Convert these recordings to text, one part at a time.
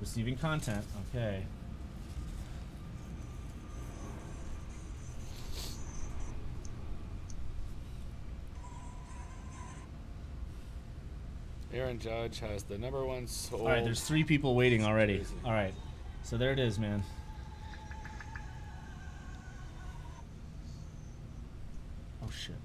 Receiving content. Okay. Aaron Judge has the #1 sold. All right, there's 3 people waiting already. All right, so there it is, man. Oh shit.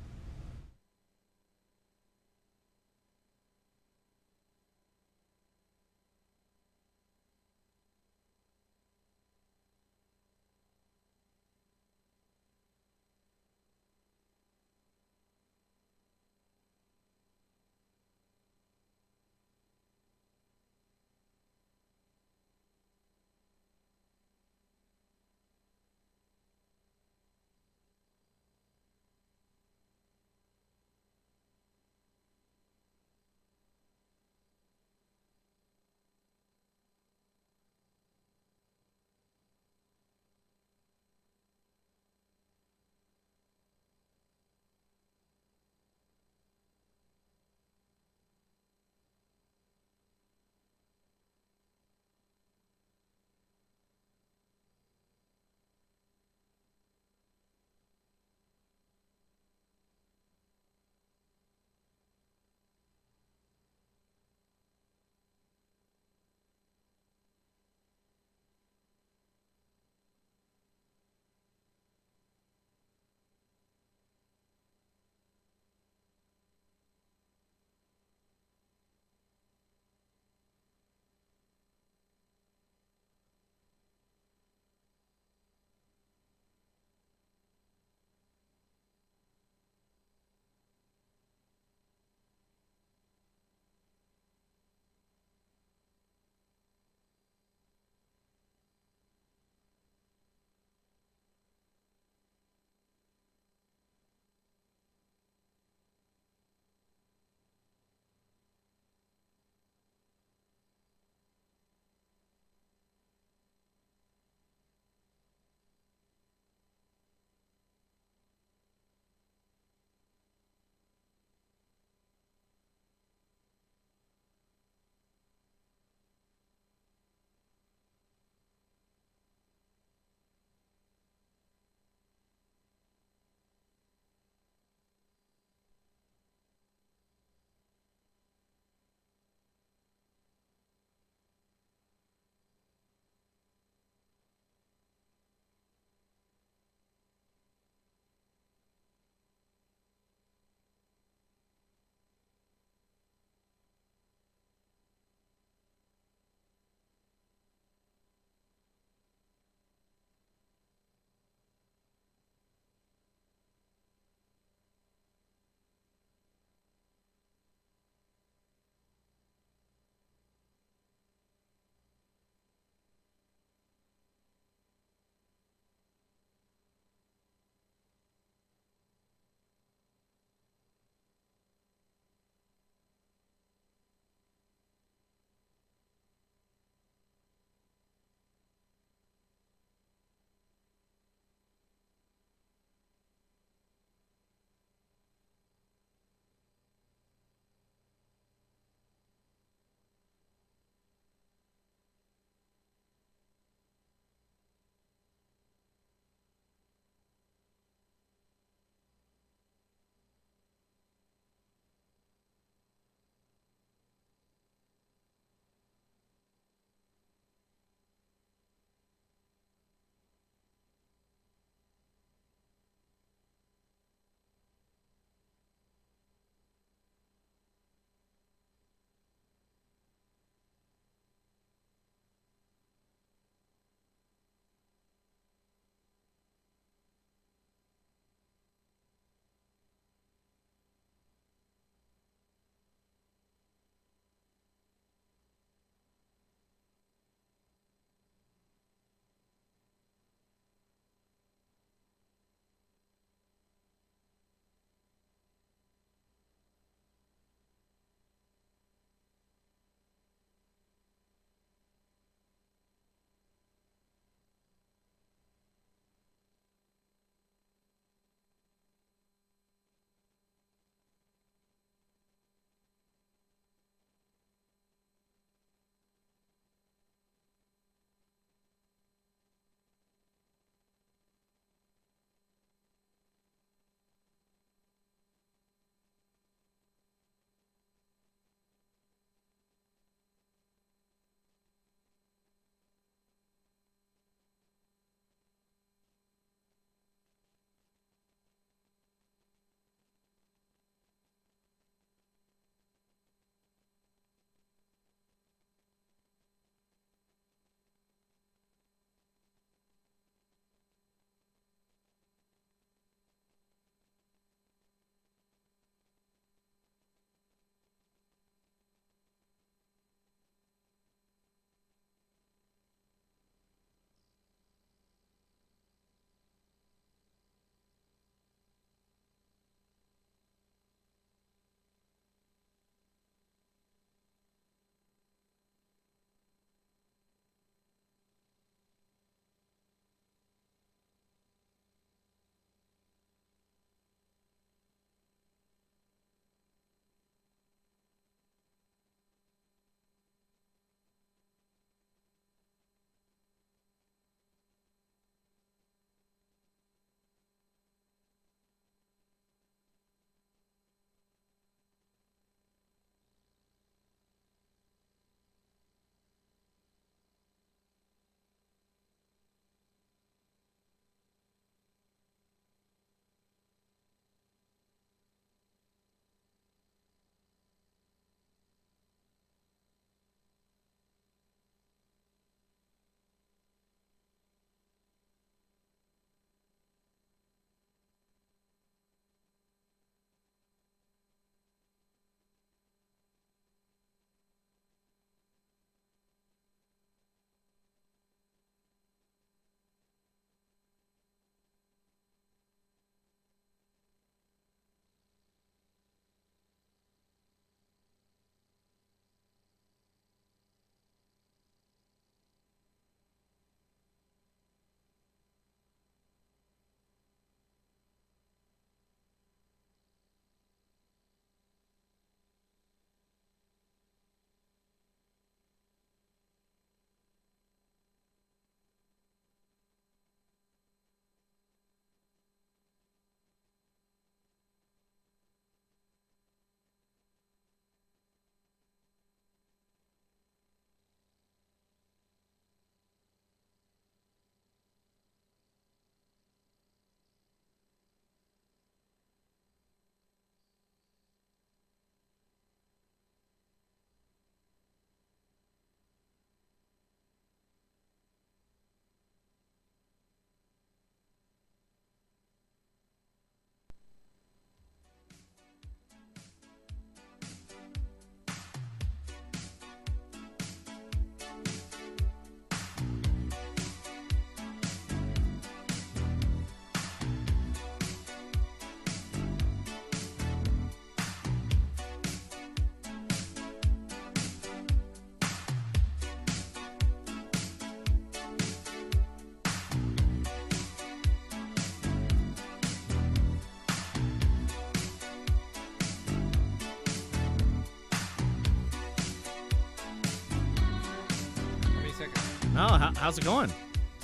How's it going,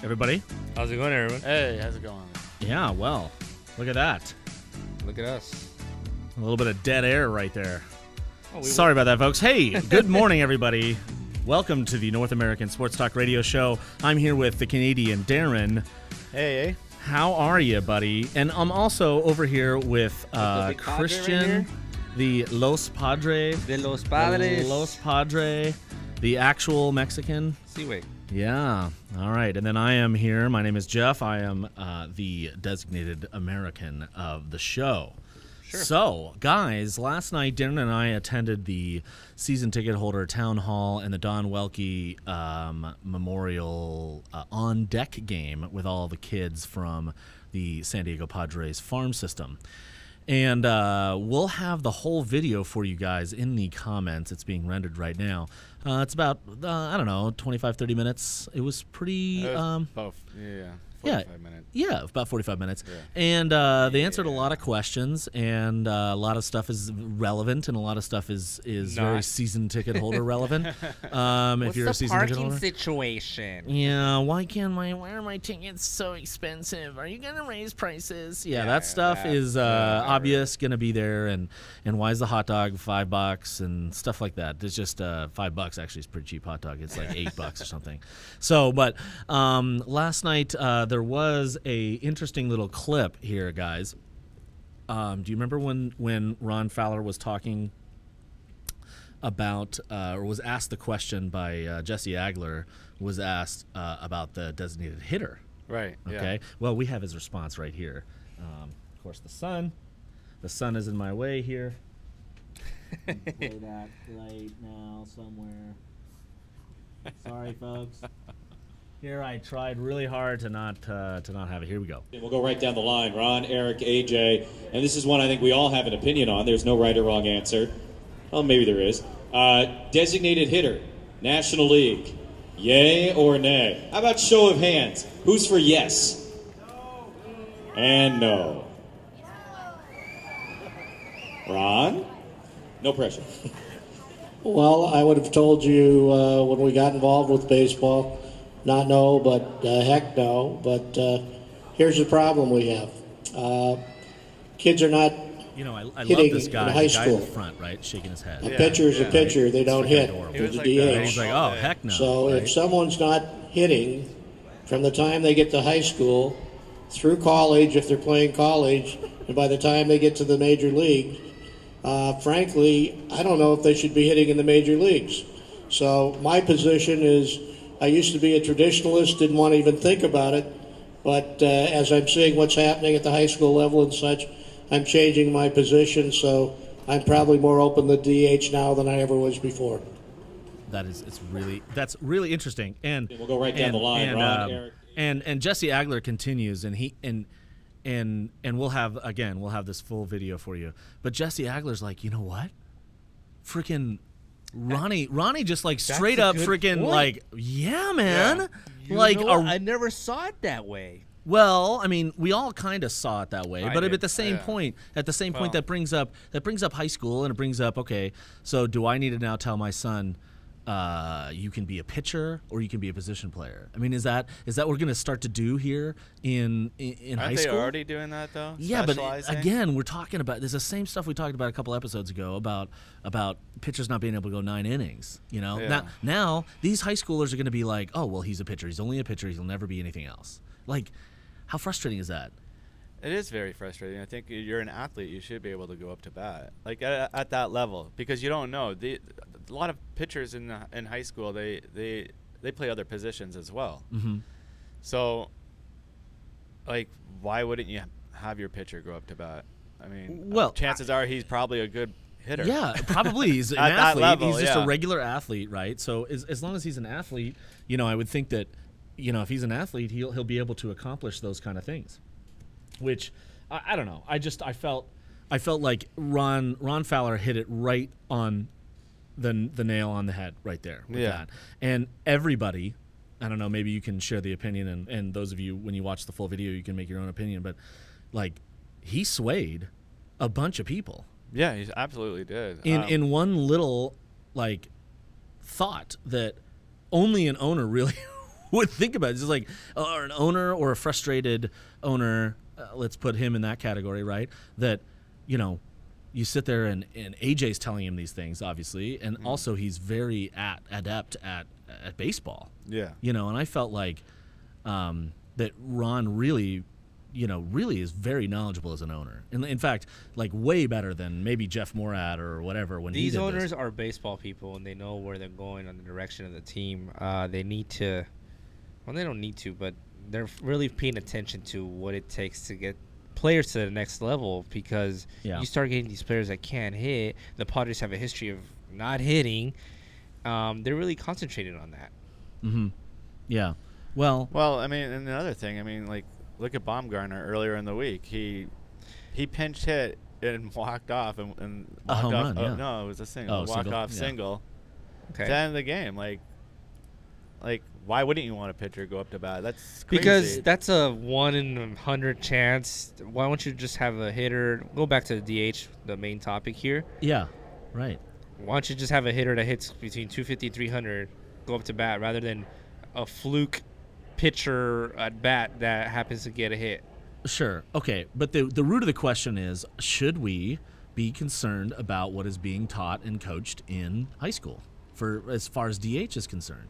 everybody? How's it going, everyone? Hey, how's it going? Yeah, well, look at that. Look at us. A little bit of dead air right there. Oh, Sorry about that, folks. Hey, good morning, everybody. Welcome to the North American Sports Talk Radio Show. I'm here with the Canadian Darren. Hey. How are you, buddy? And I'm also over here with big padre Christian, right the Los Padre. De los Padres. Los Padre, the actual Mexican. Seaway. Yeah. All right. And then I am here. My name is Jeff. I am the designated American of the show. Sure. So, guys, last night, Darren and I attended the season ticket holder town hall and the Don Welke Memorial on deck game with all the kids from the San Diego Padres farm system. And we'll have the whole video for you guys in the comments. It's being rendered right now. It's about, I don't know, 25, 30 minutes. It was pretty... About 45 minutes. Yeah, about 45 minutes. Yeah. And they answered a lot of questions, and a lot of stuff is relevant, and a lot of stuff is very season ticket holder relevant. If you're a season ticket holder. Situation? Yeah, why are my tickets so expensive? Are you going to raise prices? Yeah, that stuff is obvious, going to be there, and why is the hot dog $5 and stuff like that. It's just $5 actually is pretty cheap hot dog. It's like $8 or something. So, but last night there was a interesting little clip here, guys. Do you remember when Ron Fowler was talking about, or was asked the question by Jesse Agler, was asked about the designated hitter? Right. Okay. Yeah. Well, we have his response right here. Of course, the sun is in my way here. Play that right now somewhere. Sorry, folks. Here, I tried really hard to not have it. Here we go. We'll go right down the line. Ron, Eric, AJ, and this is one I think we all have an opinion on. There's no right or wrong answer. Well, maybe there is. Designated hitter, National League, yay or nay? How about show of hands? Who's for yes? No. And no. Ron? No pressure. Well, I would have told you when we got involved with baseball, not no, but heck no. But here's the problem we have. Kids are not I love hitting this guy, in high the guy school. in the front, right, shaking his head. A pitcher is a pitcher. They don't hit. adorable. They're was the like that. DH. He's like, oh, heck no. So right? if someone's not hitting from the time they get to high school through college, if they're playing college, and by the time they get to the major league, frankly, I don't know if they should be hitting in the major leagues. So my position is, I used to be a traditionalist, didn't want to even think about it, but as I'm seeing what's happening at the high school level and such, I'm changing my position, so I'm probably more open to DH now than I ever was before. That's really interesting. And We'll go right down the line. Ron, Eric. And Jesse Agler continues, and we'll have this full video for you. But Jesse Agler's like, you know what? Freaking Ronnie just like straight up freaking point. like, yeah, man. You Like know what? I never saw it that way. well, I mean, we all kind of saw it that way, I but did. at the same point, Well- that brings up high school, and it brings up, okay, so do I need to now tell my son, you can be a pitcher or you can be a position player? I mean, is that what we're going to start to do here in high Aren't they school? already doing that though? Yeah, but Specializing? again, we're talking about there's the same stuff we talked about a couple episodes ago about pitchers not being able to go 9 innings. You know, Yeah. now these high schoolers are going to be like, oh well, he's a pitcher. He's only a pitcher. He'll never be anything else. Like, how frustrating is that? It is very frustrating. I think you're an athlete. You should be able to go up to bat, like at that level, because you don't know. A lot of pitchers in high school, they play other positions as well. Mm-hmm. So, like, why wouldn't you have your pitcher go up to bat? I mean, Well, chances are he's probably a good hitter. Yeah, probably he's an At that athlete. level, He's just a yeah. regular athlete, right? So as long as he's an athlete, I would think that, if he's an athlete, he'll be able to accomplish those kind of things. Which I don't know. I felt like Ron Fowler hit it right on the nail on the head right there with that. And everybody, I don't know, maybe you can share the opinion, and those of you, when you watch the full video, you can make your own opinion, but like, he swayed a bunch of people. Yeah, he absolutely did. In one little like thought that only an owner really would think about it. It's just like, or an owner or a frustrated owner, let's put him in that category, right? That, you know, you sit there and AJ's telling him these things, obviously, and also he's very adept at baseball. Yeah. You know, and I felt like that Ron really, you know, really is very knowledgeable as an owner. In fact, like way better than maybe Jeff Morat or whatever when he These did owners this. are baseball people, and they know where they're going on the direction of the team. They need to, well, they don't need to, but they're really paying attention to what it takes to get players to the next level, because you start getting these players that can't hit. The Padres have a history of not hitting. They're really concentrated on that. Mm-hmm. Yeah. Well, I mean, and another thing, I mean, like, look at Baumgartner earlier in the week. He pinch hit and walked off and a home run. Yeah. No, it was a single. Single, single. Okay. To end the game. Like, why wouldn't you want a pitcher go up to bat? That's crazy. Because that's a 1 in 100 chance. Why don't you just have a hitter? Go back to the DH, the main topic here. yeah, right. Why don't you just have a hitter that hits between 250 and 300 go up to bat, rather than a fluke pitcher at bat that happens to get a hit? Sure. Okay. But the root of the question is, should we be concerned about what is being taught and coached in high school for as far as DH is concerned?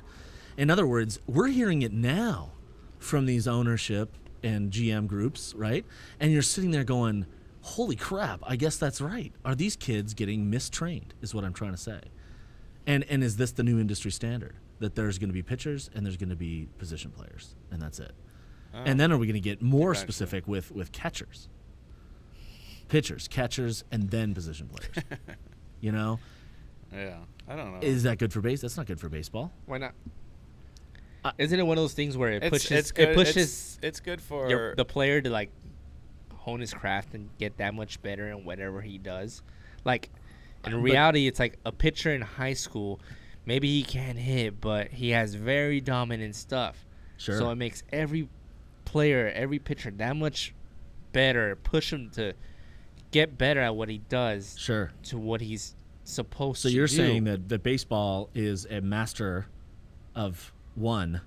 In other words, we're hearing it now from these ownership and GM groups, right? And you're sitting there going, holy crap, I guess that's right. Are these kids getting mistrained is what I'm trying to say. And is this the new industry standard? That there's going to be pitchers and there's going to be position players, and that's it. And then are we going to get more specific with catchers? Pitchers, catchers, and then position players. You know? Yeah. I don't know. Is that good for base? That's not good for baseball. Why not? Isn't it one of those things where it pushes it's good. it pushes It's good for the player to like hone his craft and get that much better in whatever he does? Like in reality, it's like a pitcher in high school. Maybe he can't hit, but he has very dominant stuff. Sure. So it makes every player, every pitcher that much better. Push him to get better at what he does. Sure. To what he's supposed So to do. you're saying that baseball is a master of one,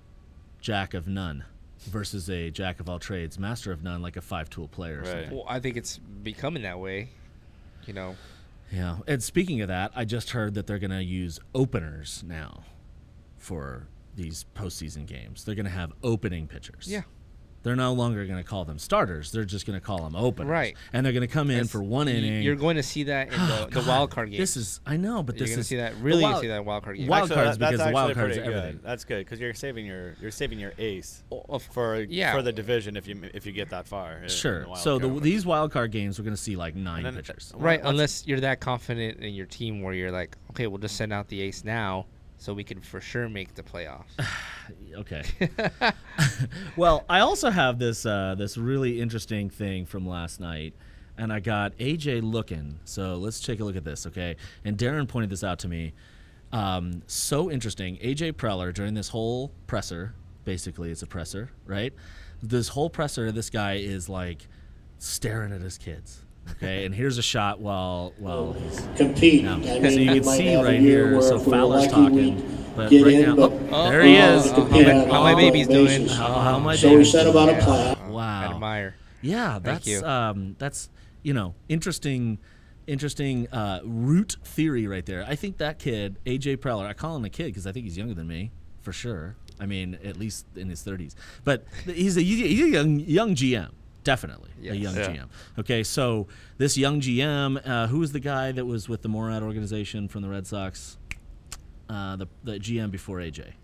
jack of none, versus a jack of all trades, master of none, like a 5-tool player or Right. something. Well, I think it's becoming that way. You know. Yeah. And speaking of that, I just heard that they're going to use openers now for these postseason games. They're going to have opening pitchers. Yeah. They're no longer going to call them starters. They're just going to call them openers. Right. And they're going to come in for one inning. You're going to see that in the wild card game. This is, I know, but You're this going to is see that. the Really, wild- going to see that wild card game. Wild Actually, cards because that's the wild actually cards are pretty good. everything. That's good because you're saving your ace Of- for yeah. the division if you get that far. in Sure. the wild So card. these wild card games, we're going to see like 9 then- pitchers. Right, What's- unless you're that confident in your team where you're like, okay, we'll just send out the ace now so we can for sure make the playoffs. Okay. Well, I also have this this really interesting thing from last night, and I got AJ looking. So let's take a look at this, okay? And Darren pointed this out to me. So interesting. AJ Preller during this whole presser, basically it's a presser, right? This whole presser, this guy is like staring at his kids. Okay, and here's a shot while he's compete. now. I So mean, you we can might see have a right year here. where So if we're Fowler's lucky, talking, we but get right in, now, but there he is. How my baby's doing. How my So we baby's set doing. about a plan. Wow. Admire. Yeah, Thank you. that's interesting root theory right there. I think that kid, AJ Preller, I call him a kid because I think he's younger than me for sure. I mean, at least in his 30s. But he's a young GM, definitely a Yes. young Yeah. GM. Okay, so this young GM, who was the guy that was with the Morad organization from the Red Sox? The GM before AJ.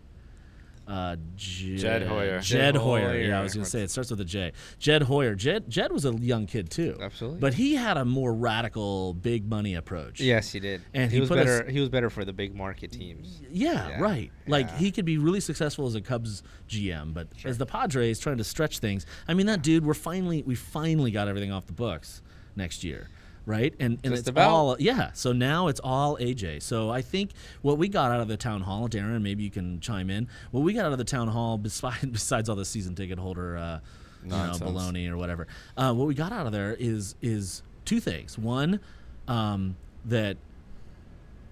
Jed Hoyer. Jed Hoyer. Hoyer. Yeah, I was going to say it starts with a J. Jed Hoyer. Jed was a young kid too. Absolutely. But he had a more radical, big money approach. Yes, he did. And he he was put better. us- He was better for the big market teams. Yeah, Yeah. right. Like Yeah. he could be really successful as a Cubs GM, but as the Padres trying to stretch things, I mean that dude, we finally got everything off the books next year. Right? And Just it's about. all so now it's all AJ. So I think what we got out of the town hall, Darren, maybe you can chime in. What we got out of the town hall besides all the season ticket holder Nonsense. baloney or whatever. What we got out of there is 2 things. One, that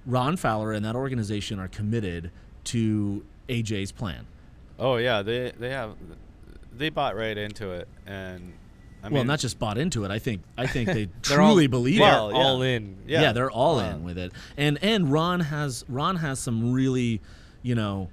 Ron Fowler and that organization are committed to AJ's plan. Oh yeah, they bought right into it, and I well, mean, not just bought into it. I think they They're all- truly believe they're it. Well, yeah. all in. Yeah, they're all Wow. in with it. And Ron has some really, you know,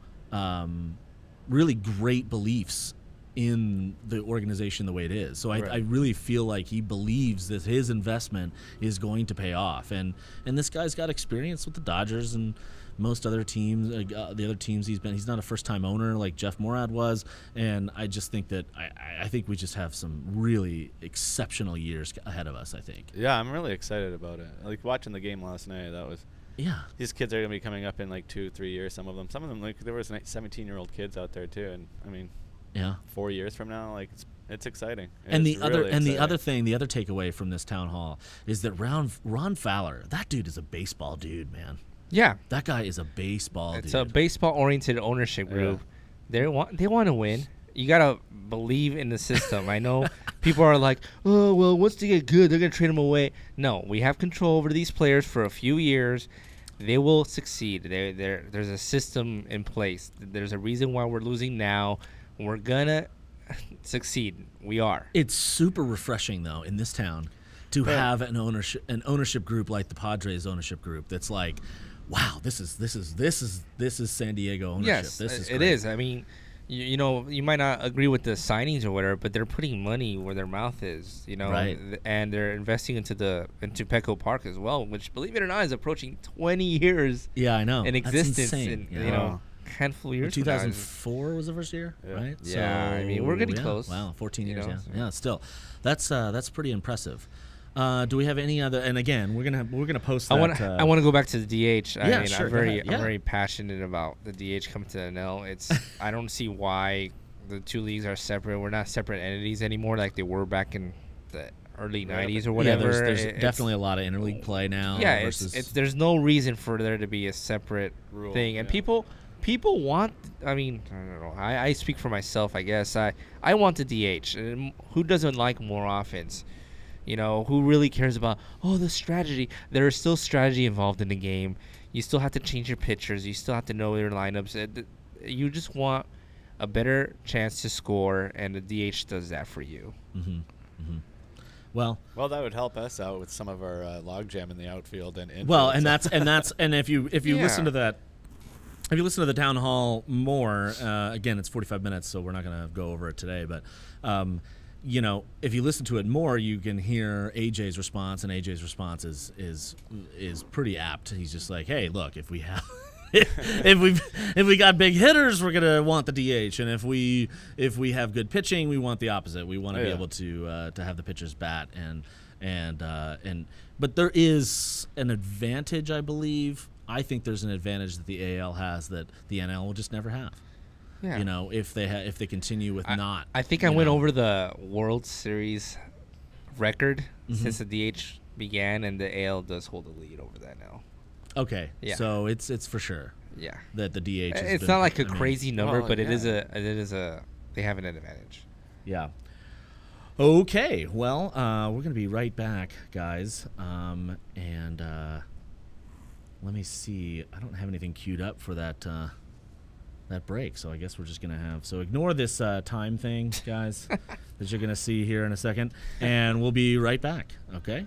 really great beliefs in the organization the way it is. So I Right. really feel like he believes that his investment is going to pay off. And this guy's got experience with the Dodgers and most other teams, the other teams he's not a first-time owner like Jeff Morad was. And I just think that I think we just have some really exceptional years ahead of us, I think. Yeah, I'm really excited about it. Like watching the game last night, that was. Yeah. These kids are gonna be coming up in like 2-3 years. Some of them, like there was 17-year-old kids out there too, and I mean, Yeah. 4 years from now, like it's exciting. And It's the other really and the exciting. other thing, the other takeaway from this town hall is that Ron Fowler, that dude is a baseball dude, man. Yeah. That guy is a baseball It's dude. a baseball-oriented ownership Yeah. group. They want to win. You gotta believe in the system. I know people are like, oh well, once they get good, they're gonna trade them away. No, we have control over these players for a few years. They will succeed. There's a system in place. There's a reason why we're losing now. We're gonna succeed. We are. It's super refreshing though in this town to have an ownership group like the Padres ownership group that's like, wow, this is San Diego ownership. Yes, this is it great. is. I mean, you know, you might not agree with the signings or whatever, but they're putting money where their mouth is, you know, Right. and they're investing into Petco Park as well, which, believe it or not, is approaching 20 years Yeah, I know. in That's existence. insane. In, Yeah. you know, handful of years. from now. 2004 was the first year, Yeah. right? Yeah, I mean, we're getting yeah, close, Wow, 14 you years, know, yeah. so. Yeah, still. That's pretty impressive. Do we have any other? And again, we're gonna post that. I want to go back to the DH. I Yeah, mean, sure, I'm go ahead. Yeah. I'm very passionate about the DH coming to the NL. It's I don't see why the two leagues are separate. We're not separate entities anymore like they were back in the early '90s or whatever. Yeah, there's It's- definitely a lot of interleague play now. yeah. versus, It's there's no reason for there to be a separate Rule, thing, and yeah. people want. I mean, I don't know. I speak for myself. I guess I want the DH. And who doesn't like more offense? You know, who really cares about, the strategy? There is still strategy involved in the game. You still have to change your pitchers. You still have to know your lineups. You just want a better chance to score, and the DH does that for you. well, Well, that would help us out with some of our logjam in the outfield and infield. well, and if you Yeah. listen to that, if you listen to the town hall more, again, it's 45 minutes, so we're not going to go over it today, but. You know, if you listen to it more, you can hear AJ's response, and AJ's response is pretty apt. He's just like, "Hey, look, if we have, if we got big hitters, we're gonna want the DH, and if we have good pitching, we want the opposite. We want to be Yeah. able to have the pitchers bat, but there is an advantage, I believe. I think there's an advantage that the AL has that the NL will just never have. Yeah. You know, if they continue with not. I think I you went know. over the World Series record Mm-hmm. since the DH began, and the AL does hold the lead over that now. Okay, Yeah. so it's for sure Yeah. that the DH. has It's been- not like a I mean, crazy number, well, but it is yeah. they have an advantage. Yeah. Okay, well, we're gonna be right back, guys, and let me see. I don't have anything queued up for that break, so I guess we're just gonna have. So ignore this time thing, guys, that you're gonna see here in a second, and we'll be right back. Okay.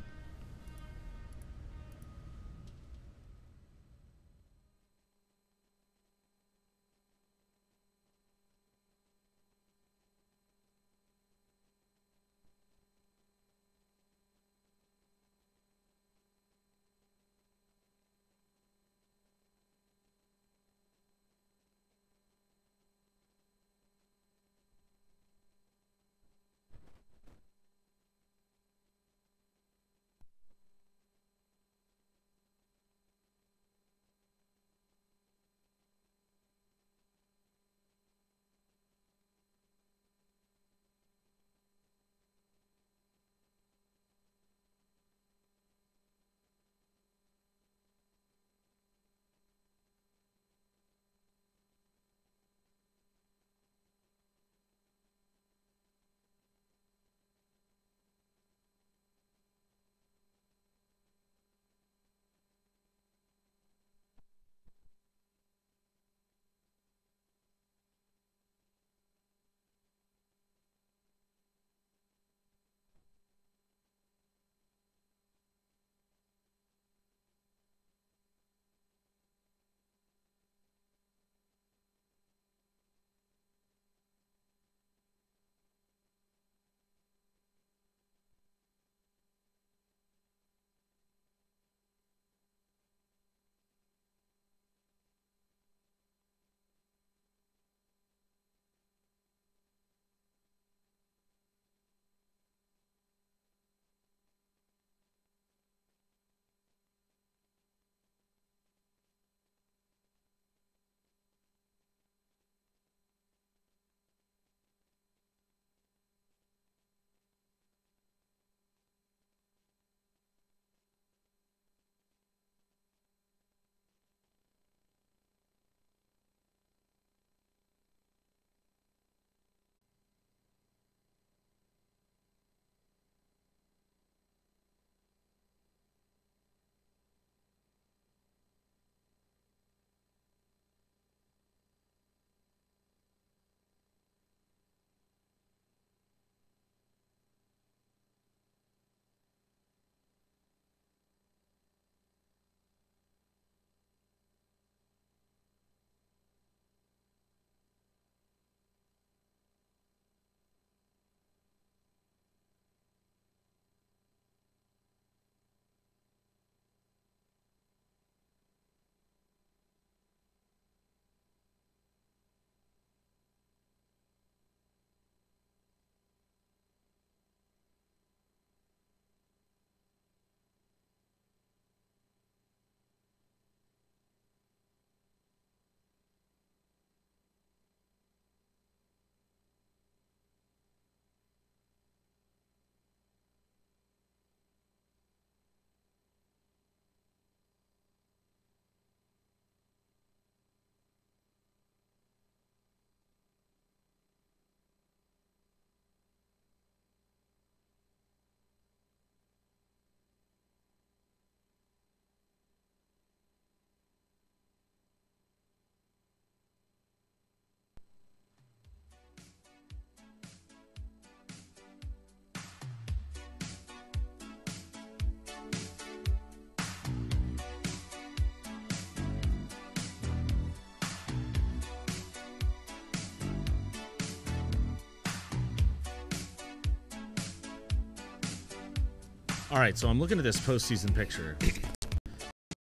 All right, so I'm looking at this postseason picture,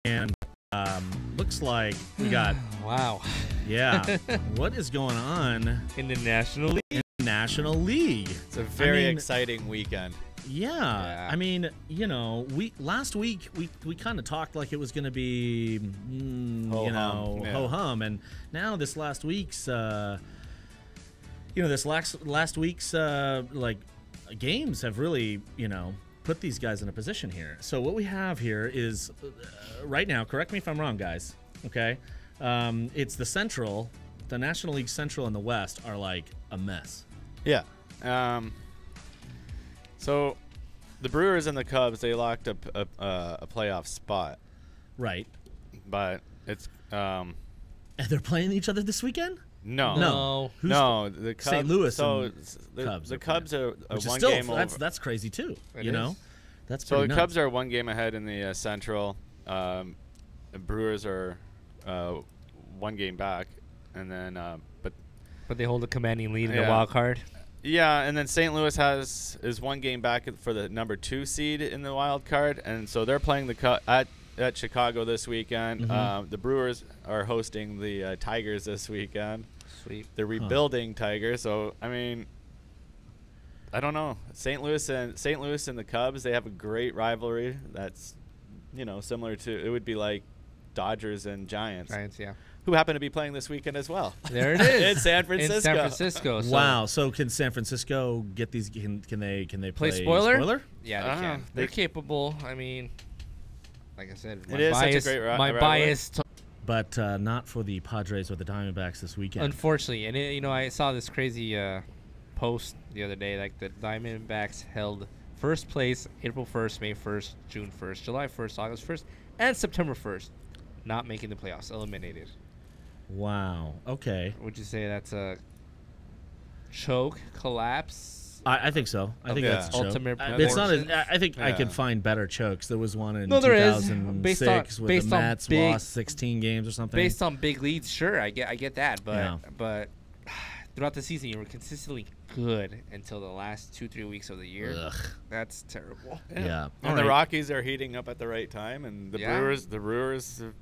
and looks like we got Wow. yeah. What is going on In the National League. in the National League? It's a very mean- exciting weekend. Yeah. I mean, last week we kind of talked like it was going to be, Ho-hum, yeah. ho-hum, and now this last week's, this last week's like games have really, put these guys in a position here. So what we have here is right now. Correct me if I'm wrong, guys. Okay, it's the Central, the National League Central and the West are like a mess. Yeah. So the Brewers and the Cubs, they locked up a playoff spot, Right. but it's And they're playing each other this weekend? no. No. Who's No, the Cubs. St. Louis So and the Cubs Cubs are a Which is one still game over. that's crazy too. It you know, is. that's So pretty the nuts. Cubs are one game ahead in the Central. The Brewers are one game back, and then But they hold a commanding lead in the Yeah. wild card. yeah, and then St. Louis is one game back for the number 2 seed in the wild card, and so they're playing the at Chicago this weekend. Mhm. The Brewers are hosting the Tigers this weekend. Sweet. The rebuilding Tigers. So I mean, I don't know. St. Louis and the Cubs, they have a great rivalry. That's similar to, it would be like Dodgers and Giants, Giants, yeah. who happen to be playing this weekend as well. There it is. In San Francisco. In San Francisco. So Wow. So can San Francisco get these? Can they play spoiler? Yeah, they Ah, can. they- They're capable. I mean, like I said, It is such a great my rivalry. bias. But not for the Padres or the Diamondbacks this weekend. Unfortunately, and I saw this crazy post the other day. Like the Diamondbacks held first place April 1st, May 1st, June 1st, July 1st, August 1st, and September 1st, not making the playoffs, eliminated. Wow. Okay. Would you say that's a choke, collapse? I think so. I think Yeah. that's a choke. Ultimate It's not. proportions. I think I can Yeah. find better chokes. There was one in No, there is. 2006 with Based the on Mets big- lost 16 games or something. Based on big leads, sure, I get that, but Yeah. but throughout the season, you were consistently good until the last 2-3 weeks of the year. Ugh. That's terrible. Yeah. And All the right. Rockies are heating up at the right time, and the Yeah. Brewers are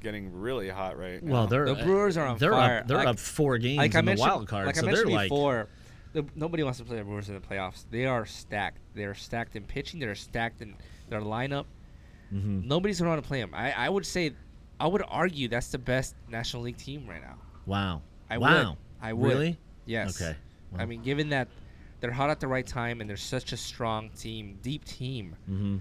getting really hot right now. Well, they're The Brewers are on they're fire. Up, they're Like- up 4 games Like I in the mentioned, wild card, like so I they're mentioned like before, nobody wants to play the Brewers in the playoffs. They are stacked. They're stacked in pitching. They're stacked in their lineup. mhm. Nobody's going to want to play them. I would say, I would argue that's the best National League team right now. Wow. I wow. would. I would. Really? Yes. Okay. I Well. mean, given that they're hot at the right time and they're such a strong team, deep team. Mm-hmm.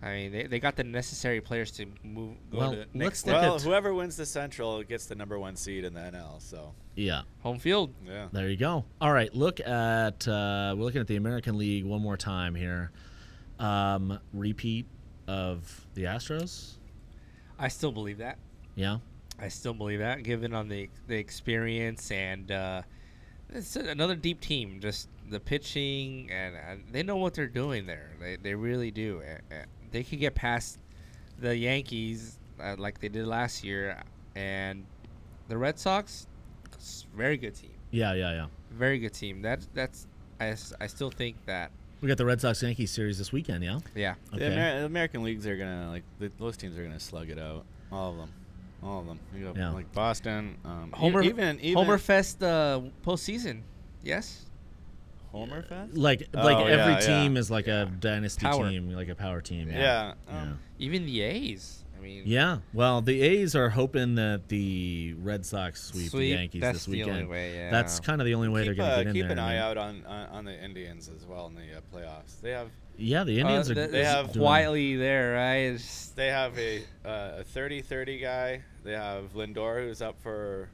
I mean, they got the necessary players to go Well, to the let's next look well, at- whoever wins the Central gets the number 1 seed in the NL. So Yeah. home field. yeah. There you go. All right. Look at we're looking at the American League one more time here. Repeat of the Astros. I still believe that. Yeah. I still believe that, given on the experience and it's another deep team. Just the pitching and they know what they're doing there. They really do. They could get past the Yankees like they did last year, and the Red Sox, very good team. Yeah. Very good team. That's I still think that. We got the Red Sox Yankees series this weekend. Yeah. Yeah. Okay. The American leagues are gonna those teams are gonna slug it out. All of them. You go Yeah. like Boston. Homer even Homerfest postseason. Yes. Homerfest. Like Oh, every yeah, team yeah. is like a dynasty Power. team, like a power team. Yeah. Yeah. Even the A's. I mean. Yeah. Well, the A's are hoping that the Red Sox sweep the Yankees that's this weekend. the only way. Yeah. That's kind of the only way they're going to get in keep there. an I eye mean. out on the Indians as well in the playoffs. They have Yeah, the Indians are. they have doing- quietly there, right? It's- They have a 30-30 guy. They have Lindor, who's up for.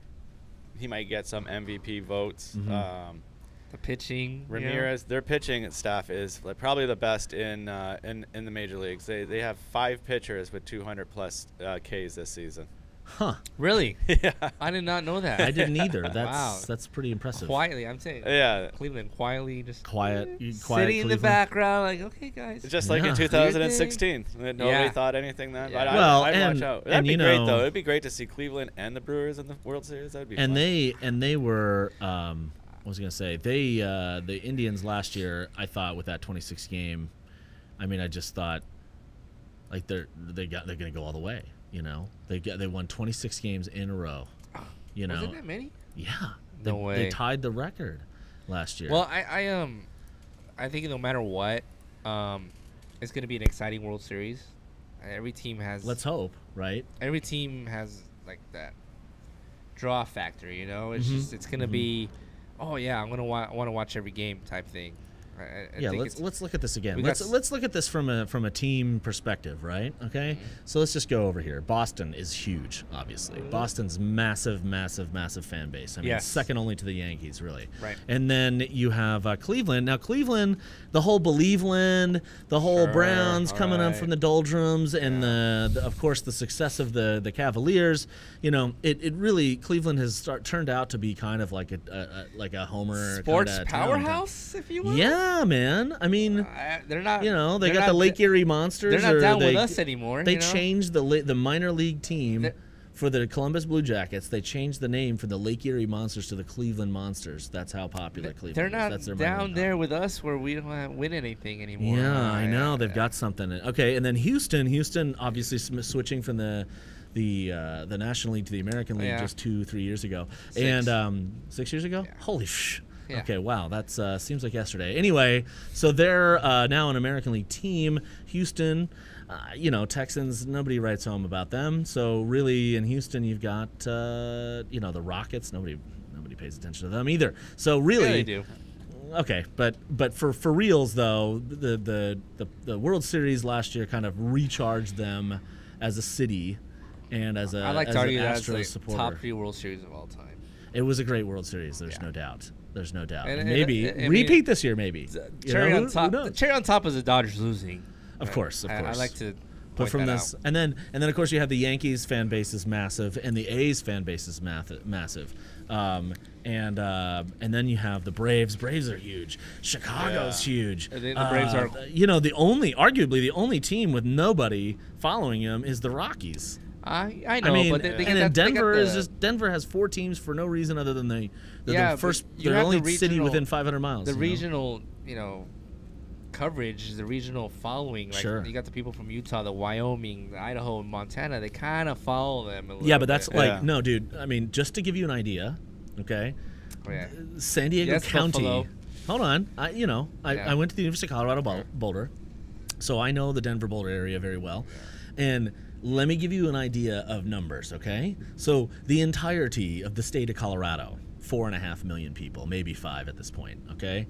He might get some MVP votes. Mhm. the pitching. you know. Ramirez, their pitching staff is probably the best in the major leagues. They have 5 pitchers with 200 plus Ks this season. Huh. Really? Yeah, I did not know that. I didn't either. Wow. That's pretty impressive. Quietly, I'm saying. yeah. Cleveland quietly just Quiet sitting Cleveland. in the background, like, okay, guys. Just like Yeah. in 2016, nobody Yeah. thought anything then. Yeah. But Well, I'd and- watch out. and That'd be you great know- though. It'd be great to see Cleveland and the Brewers in the World Series. That'd be And fun. they were. What was I gonna say? The Indians last year, I thought with that 26 game, I mean, I just thought like they're going to go all the way. You know, they won 26 games in a row. You know, wasn't that many? Yeah, No way. They tied the record last year. Well, I think no matter what, it's going to be an exciting World Series. Every team has. Let's hope, right? Every team has like that draw factor, you know. It's Mhm. just it's going to be, oh yeah, I want to watch every game type thing. I Yeah, think let's look at this again. we Let's got let's look at this from a team perspective, right? Okay, so let's just go over here. Boston is huge, obviously. Boston's massive fan base. I mean, Yes. second only to the Yankees, really. Right. And then you have Cleveland. Now, Cleveland, the whole Believeland, the whole Sure, Browns all coming up right. from the doldrums, and the of course the success of the Cavaliers. You know, it really Cleveland has turned out to be kind of like a homer sports kinda town. powerhouse, if you will. Yeah, man. I mean, They're not. you know, they they're got the not- Lake Erie Monsters. They're not or down they, with us anymore. They you know? changed the minor league team They're- for the Columbus Blue Jackets. They changed the name from the Lake Erie Monsters to the Cleveland Monsters. That's how popular Cleveland They're is. not That's their minor down league there hockey. with us where we don't win anything anymore. Yeah, I know. They've got something. Okay, and then Houston obviously switching from the National League to the American League Yeah. just 2-3 years ago. 6. And 6 years ago? Yeah. Holy sh! Yeah. Okay, wow, that's seems like yesterday. Anyway, so they're now an American League team. Houston, you know, Texans. Nobody writes home about them. So really, in Houston, you've got you know, the Rockets. Nobody pays attention to them either. So really, Yeah, they do. Okay, but for reals though, the World Series last year kind of recharged them as a city and as a I like as to an argue that's Astros the supporter. top 3 World Series of all time. It was a great World Series. There's Yeah. no doubt. There's no doubt. And- And and- maybe I mean, repeat this year, maybe. You Cherry know, on who top. knows? The cherry on top is the Dodgers losing. Of course. I like to. But point from that this, out. and then of course you have the Yankees fan base is massive, and the A's fan base is massive, and then you have the Braves. Braves are huge. Chicago's huge. And the Braves are- you know, arguably the only team with nobody following them is the Rockies. I know, I mean, but they and got then that- they got Denver is the- just Denver has 4 teams for no reason other than they're Yeah, the but first. you They're the have the only city regional- within 500 miles. the you know? regional, coverage, the regional following. Like Sure. you got the people from Utah, the Wyoming, the Idaho, and Montana. They kind of follow them. Yeah, but that's bit. like Yeah. no, dude. I mean, just to give you an idea, okay. Oh, yeah. San Diego Yes, County. Buffalo. Hold on. I Yeah. I went to the University of Colorado Boulder, so I know the Denver Boulder area very well. And let me give you an idea of numbers, okay? So the entirety of the state of Colorado, 4.5 million people, maybe 5 at this point, okay?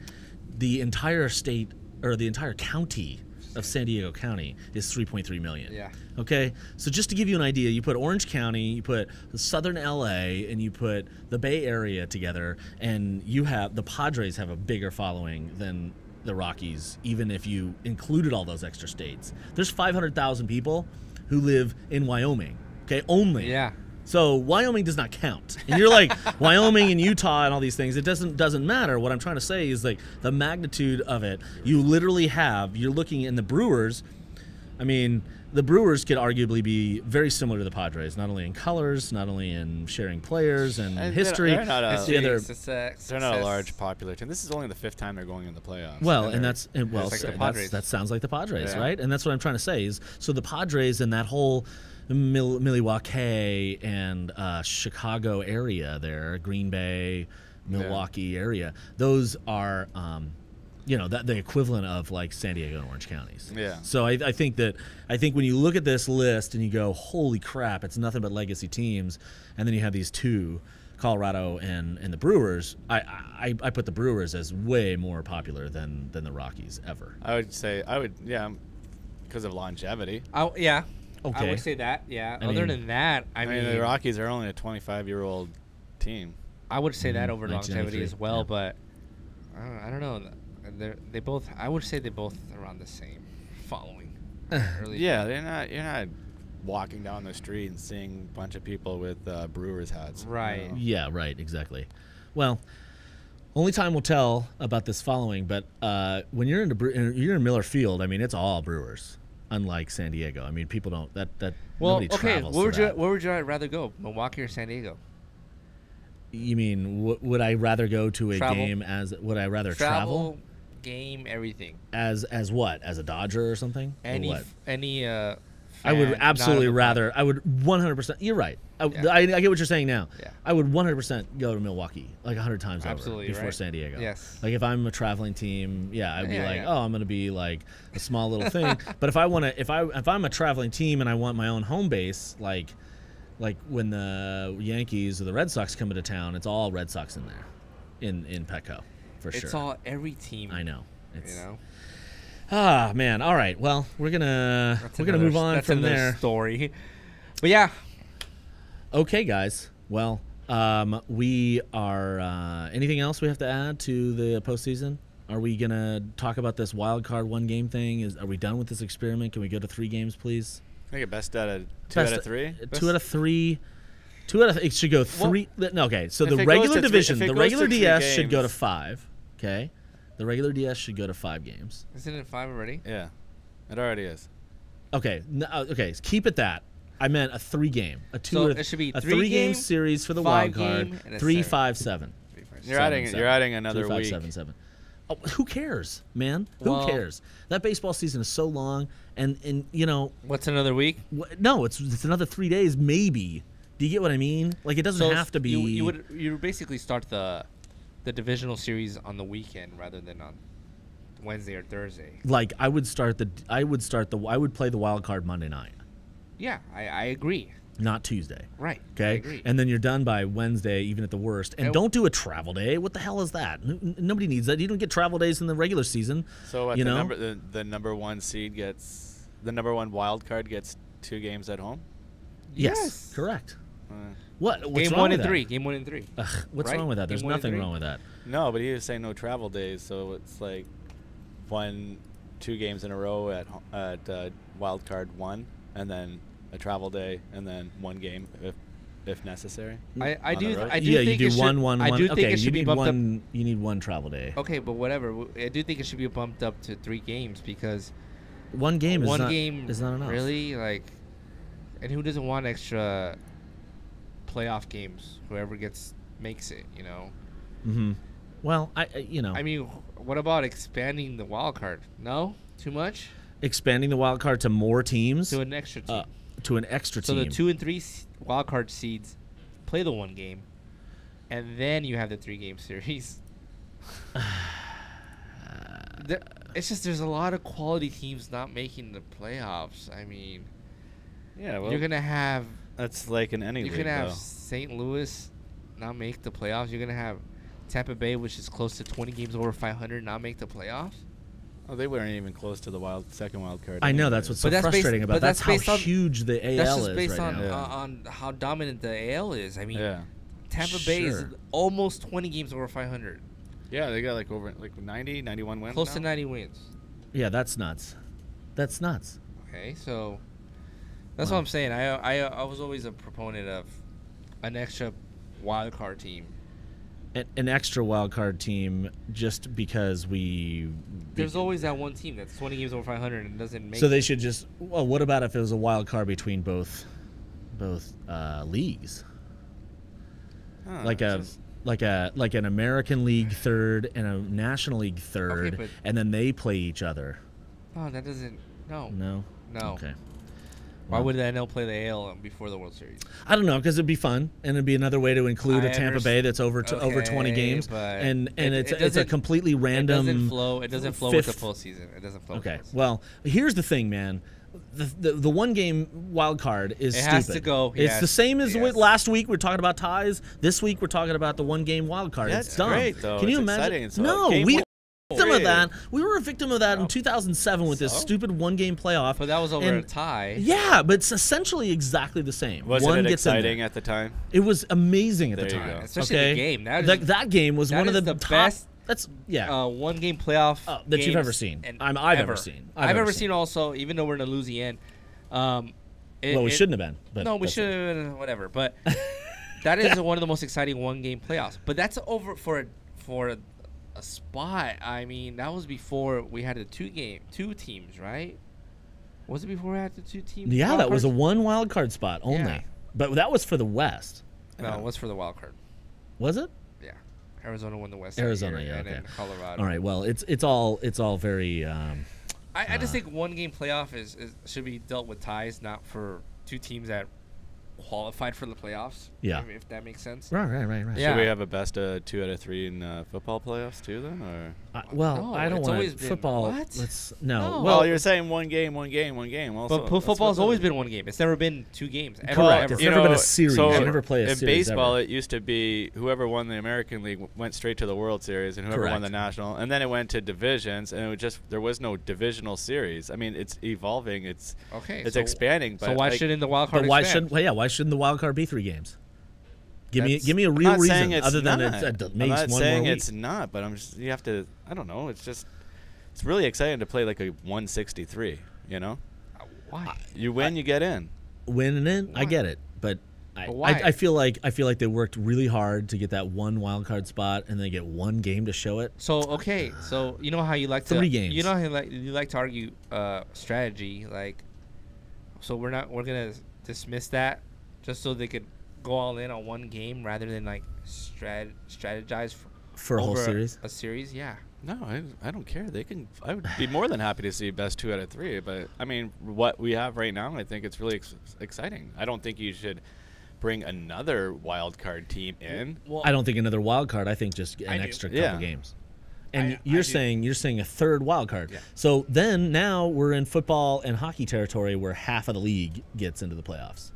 The entire state or the entire county of San Diego County is 3.3 million. Yeah. Okay, so just to give you an idea, you put Orange County, you put southern LA, and you put the Bay Area together, and you have the Padres have a bigger following than the Rockies, even if you included all those extra states. There's 500,000 people who live in Wyoming. Okay, only. Yeah. So Wyoming does not count. And you're like Wyoming and Utah and all these things. It doesn't matter. What I'm trying to say is like the magnitude of it. You literally have. You're looking in the Brewers. I mean, the Brewers could arguably be very similar to the Padres, not only in colors, not only in sharing players and And history. they're not a- It's the other. They're not a large popular team. This is only the 5th time they're going in the playoffs. Well, they're- and that's like the Padres. that sounds like the Padres, Yeah. right? And that's what I'm trying to say is so the Padres and that whole Milwaukee and Chicago area there, Green Bay, Milwaukee area. Those are that the equivalent of like San Diego and Orange counties. Yeah. So I think when you look at this list and you go, holy crap, it's nothing but legacy teams, and then you have these two, Colorado and the Brewers. I put the Brewers as way more popular than the Rockies ever. I would say because of longevity. Yeah. Okay. I would say that. Yeah. I Other mean- than that, I I mean, mean, the Rockies are only a 25-year-old team. I would say that over 1993, longevity as well, yeah. but I don't know. They both. I would say they both around the same following. Really. Yeah, you're not walking down the street and seeing a bunch of people with Brewers hats. you Right. know? Yeah, right, exactly. Well, only time will tell about this following, but when you're in Miller Field, I mean, it's all Brewers. Unlike San Diego, I mean, people don't that Well, nobody okay. travels. Where to that. would you rather go, Milwaukee or San Diego? You mean would I rather go to a Travel. game would I rather travel? game, everything. As what? As a Dodger or something? Or Any what? I I would absolutely rather. I would 100%. You're right. Yeah. I get what you're saying now. Yeah. I would 100% go to Milwaukee like 100 times Absolutely, over before right? San Diego. Yes. Like if I'm a traveling team, yeah, I'd be Yeah, like, yeah. oh, I'm gonna be like a small little thing. But if I'm a traveling team and I want my own home base, like when the Yankees or the Red Sox come into town, it's all Red Sox in there, in Petco, for sure. It's all every team. I know. It's, You know. Ah, man. All right. Well, we're gonna move on that's from another there. Story. But yeah, Okay, guys. Well, we are. Anything else we have to add to the postseason? Are we gonna talk about this wild card one game thing? Are we done with this experiment? Can we go to 3 games, please? I think best out of 2 out of 3. 2 out of 3. 2 out of. It should go 3. No, okay. So if the it goes regular to three- division, if it the goes regular to 3 DS should go to games- 5. Okay. The regular DS should go to 5 games. isn't it 5 already? Yeah, it already is. Okay. Okay. Keep it that. I meant a 3 game. A 2. So or it should be a 3 3 game game, series for the 5 wild card. game, and a 3, 7. 5, 7. You're adding another 3, 5, week. 7, 7. Oh, who cares, man? Who Well- cares? That baseball season is so long, and you know, What's another week? no, it's another 3 days maybe. Do you get what I mean? Like it doesn't have to be. You would basically start the divisional series on the weekend rather than on Wednesday or Thursday. Like I would play the wild card Monday night, Yeah, I agree. not Tuesday. Right. I Okay, agree. and then you're done by Wednesday, even at the worst. And And- don't do a travel day. What the hell is that? Nobody needs that. You don't get travel days in the regular season. So what, you the know, the number 1 seed gets the number 1 wild card gets 2 games at home. yes, correct. Uh, What's Game wrong 1 with and that? 3. Game 1 and 3. Ugh, what's Right? wrong with that? There's Game 1 and nothing 3? wrong with that. no, but he was saying no travel days, so it's like 2 games in a row at wild card 1, and then a travel day, and then 1 game if necessary. I On the do road? I do Yeah, think you it do should, one. I do okay, think it you should be need bumped up. one. You need 1 travel day. Okay, but whatever. I do think it should be bumped up to 3 games because 1 game is one not, game is not enough. Really, like, and who doesn't want extra playoff games? Whoever makes it, you know. Mm-hmm. Well, you know, I mean, what about expanding the wild card? No, too much. expanding the wild card to more teams, To an extra team. to an extra So team. the 2 and 3 wild card seeds play the 1 game, and then you have the 3-game series. It's just there's a lot of quality teams not making the playoffs. I mean, Yeah, well, you're gonna have that's like in any you're league, gonna have though. St. Louis not make the playoffs. You're gonna have Tampa Bay, which is close to 20 games over 500, not make the playoffs. Oh, they weren't even close to the second wild card. I know anyways. that's what's so But that's based- frustrating about. but That's that's how based on- huge the AL That's just is based right on now. Yeah. on how dominant the AL is. I mean, Yeah, Tampa Bay is Sure. almost 20 games over 500, yeah, they got like over 90, 91 wins. close to now? 90 wins. Yeah, that's nuts. That's nuts. Okay, so that's Wow. what I'm saying. I was always a proponent of an extra wild card team. An extra wild card team just because There's always that one team that's 20 games over 500 and doesn't make. So they should just. Well, what about if it was a wild card between both leagues? Huh, Like it's like an American League third and a National League third, but- and then they play each other. Oh, that doesn't. No. No. No. Okay. Why Well, would the NL play the AL before the World Series? I don't know, because it'd be fun, and it'd be another way to include I a Tampa underst- Bay that's over 20 Okay, games, but and it it's a doesn't- completely random. It doesn't flow. It doesn't flow with the fifth- postseason. It doesn't flow. Okay. With the postseason. Well, here's the thing, man. The 1 game wild card is It stupid. has to go, It's yes, the same as yes. last week. We're talking about ties. This week we're talking about the 1 game wild card. Yeah, it's it's dumb. great, though. Can you It's imagine? exciting. It's No, game we one- were a victim of Great. that. We were a victim of that in No. 2007 with this So? stupid 1 game playoff. But that was over a And- tie. Yeah, but it's essentially exactly the same. Wasn't One it gets in there. exciting at the time? It was amazing at the There you time. go. Especially okay? the game. That is- that game was that one of is the the top. best, That's yeah. 1 game playoff that you've games ever seen. and I've ever ever seen. I've ever seen also, even though we're in a losing end. Well, we shouldn't have been. But No, we that's- should. Whatever. But that is one of the most exciting 1 game playoffs. But that's over for a spot. I mean, that was before we had the 2 teams, right? Was it before we had the 2 teams? Yeah, wild that was a cards? 1 wild card spot only. Yeah. But that was for the West. No, it was for the wild card. Was it? Yeah. Arizona won the West. Arizona, that year, yeah, and okay. then Colorado. All right. Well, it's all very. I just think one game playoff is should be dealt with ties, not for two teams that qualified for the playoffs. Yeah. If that makes sense. Right. Yeah. Should we have a best 2 out of 3 in football playoffs too then, or? No, I don't it's want always been- football. what? No. No. Well, you're saying one game. Also, But football's always been one game. It's never been 2 games. Ever, Correct. ever. It's never been a series. So You never play a in series baseball, ever. it used to be whoever won the American League went straight to the World Series, and whoever won Correct. the National, and then it went to divisions, and there was no divisional series. I mean, it's evolving. It's expanding. But So why like, shouldn't the wild card But why expand? shouldn't the wild card be 3 games? Give me a I'm real not saying reason it's other than not. it I'm makes not one saying more it's week. not, but you have to. I don't know. It's really exciting to play like a 163. You know, Why? you win, you get in. Win and in, I get it, but why? I feel like they worked really hard to get that one wild card spot, and they get one game to show it. So okay, so you know how you like 3 to games. You know how you like to argue strategy, like. So we're gonna dismiss that just so they could go all in on one game rather than like strategize For a whole over series? A series, yeah. No, I don't care. They can. I would be more than happy to see best 2 out of 3. But I mean, what we have right now, I think it's really exciting. I don't think you should bring another wild card team in. Well, I don't think another wild card. I think just I an do. extra couple Yeah. games. And I you're do. saying a third wild card. Yeah. So then now we're in football and hockey territory where half of the league gets into the playoffs.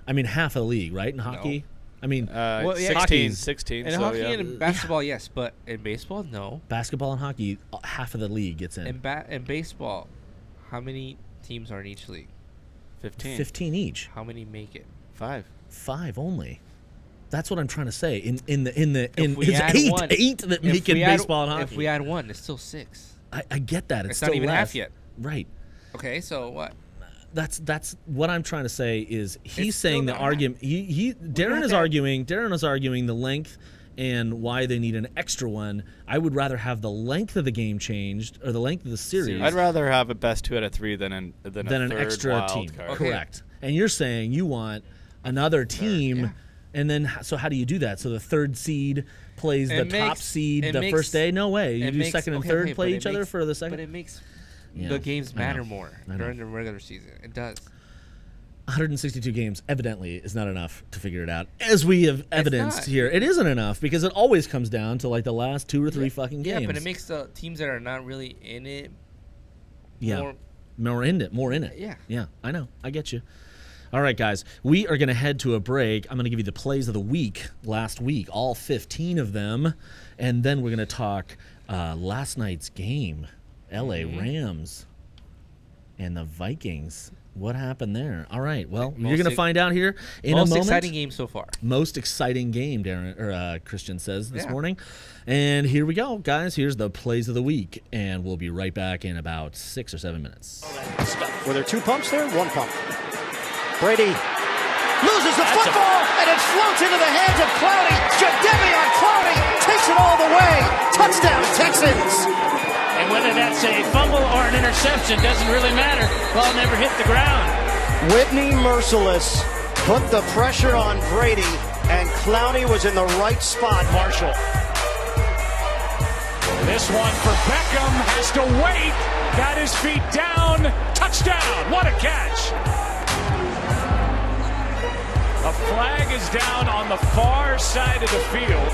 I mean, half of the league, right? In hockey. I mean, Well, yeah, 16. in So hockey yeah. and in basketball, yes, but in baseball, no. basketball and hockey, half of the league gets in. In baseball, how many teams are in each league? 15. 15 each. How many make it? 5. 5 only. That's what I'm trying to say. In If we it's add 8 one- that if make it we add- baseball and hockey. If we add 1, it's still 6. I get that. It's still not even less. half yet. Right. Okay, so what? That's what I'm trying to say is he's It's still saying the not argument Darren not is that- arguing the length and why they need an extra one. I would rather have the length of the game changed or the length of the series I'd rather have a best 2 out of 3 than a than third an extra wild team. card. Okay. Correct. And you're saying you want another team yeah. and then so how do you do that? So the third seed plays the It top makes- seed it the makes- first day? No way. You It do makes- second and okay, third okay, play but each it other makes- for the second? But it makes Yeah, the games I know. matter more I know. during the regular season. It does. 162 games evidently is not enough to figure it out, as we have evidenced not. here. It isn't enough because it always comes down to like the last 2 or 3 fucking games. Yeah, but it makes the teams that are not really in it more. more in it. Yeah. Yeah, I know. I get you. All right, guys. We are going to head to a break. I'm going to give you the plays of the week last week, all 15 of them. And then we're going to talk last night's game, L.A. Rams and the Vikings. What happened there? All right. Well, you're going to find out here in a Most moment. exciting game so far. Most exciting game, Darren or Christian says this Yeah. morning. And here we go, guys. Here's the plays of the week, and we'll be right back in about 6 or 7 minutes. Were there 2 pumps there? 1 pump. Brady loses the football, and it floats into the hands of Clowney. Jadeveon Clowney takes it all the way. Touchdown, Texans. And whether that's a fumble or an interception doesn't really matter. Ball never hit the ground. Whitney Merciless put the pressure on Brady, and Clowney was in the right spot. Marshall. This one for Beckham. Has to wait. Got his feet down. Touchdown. What a catch. A flag is down on the far side of the field.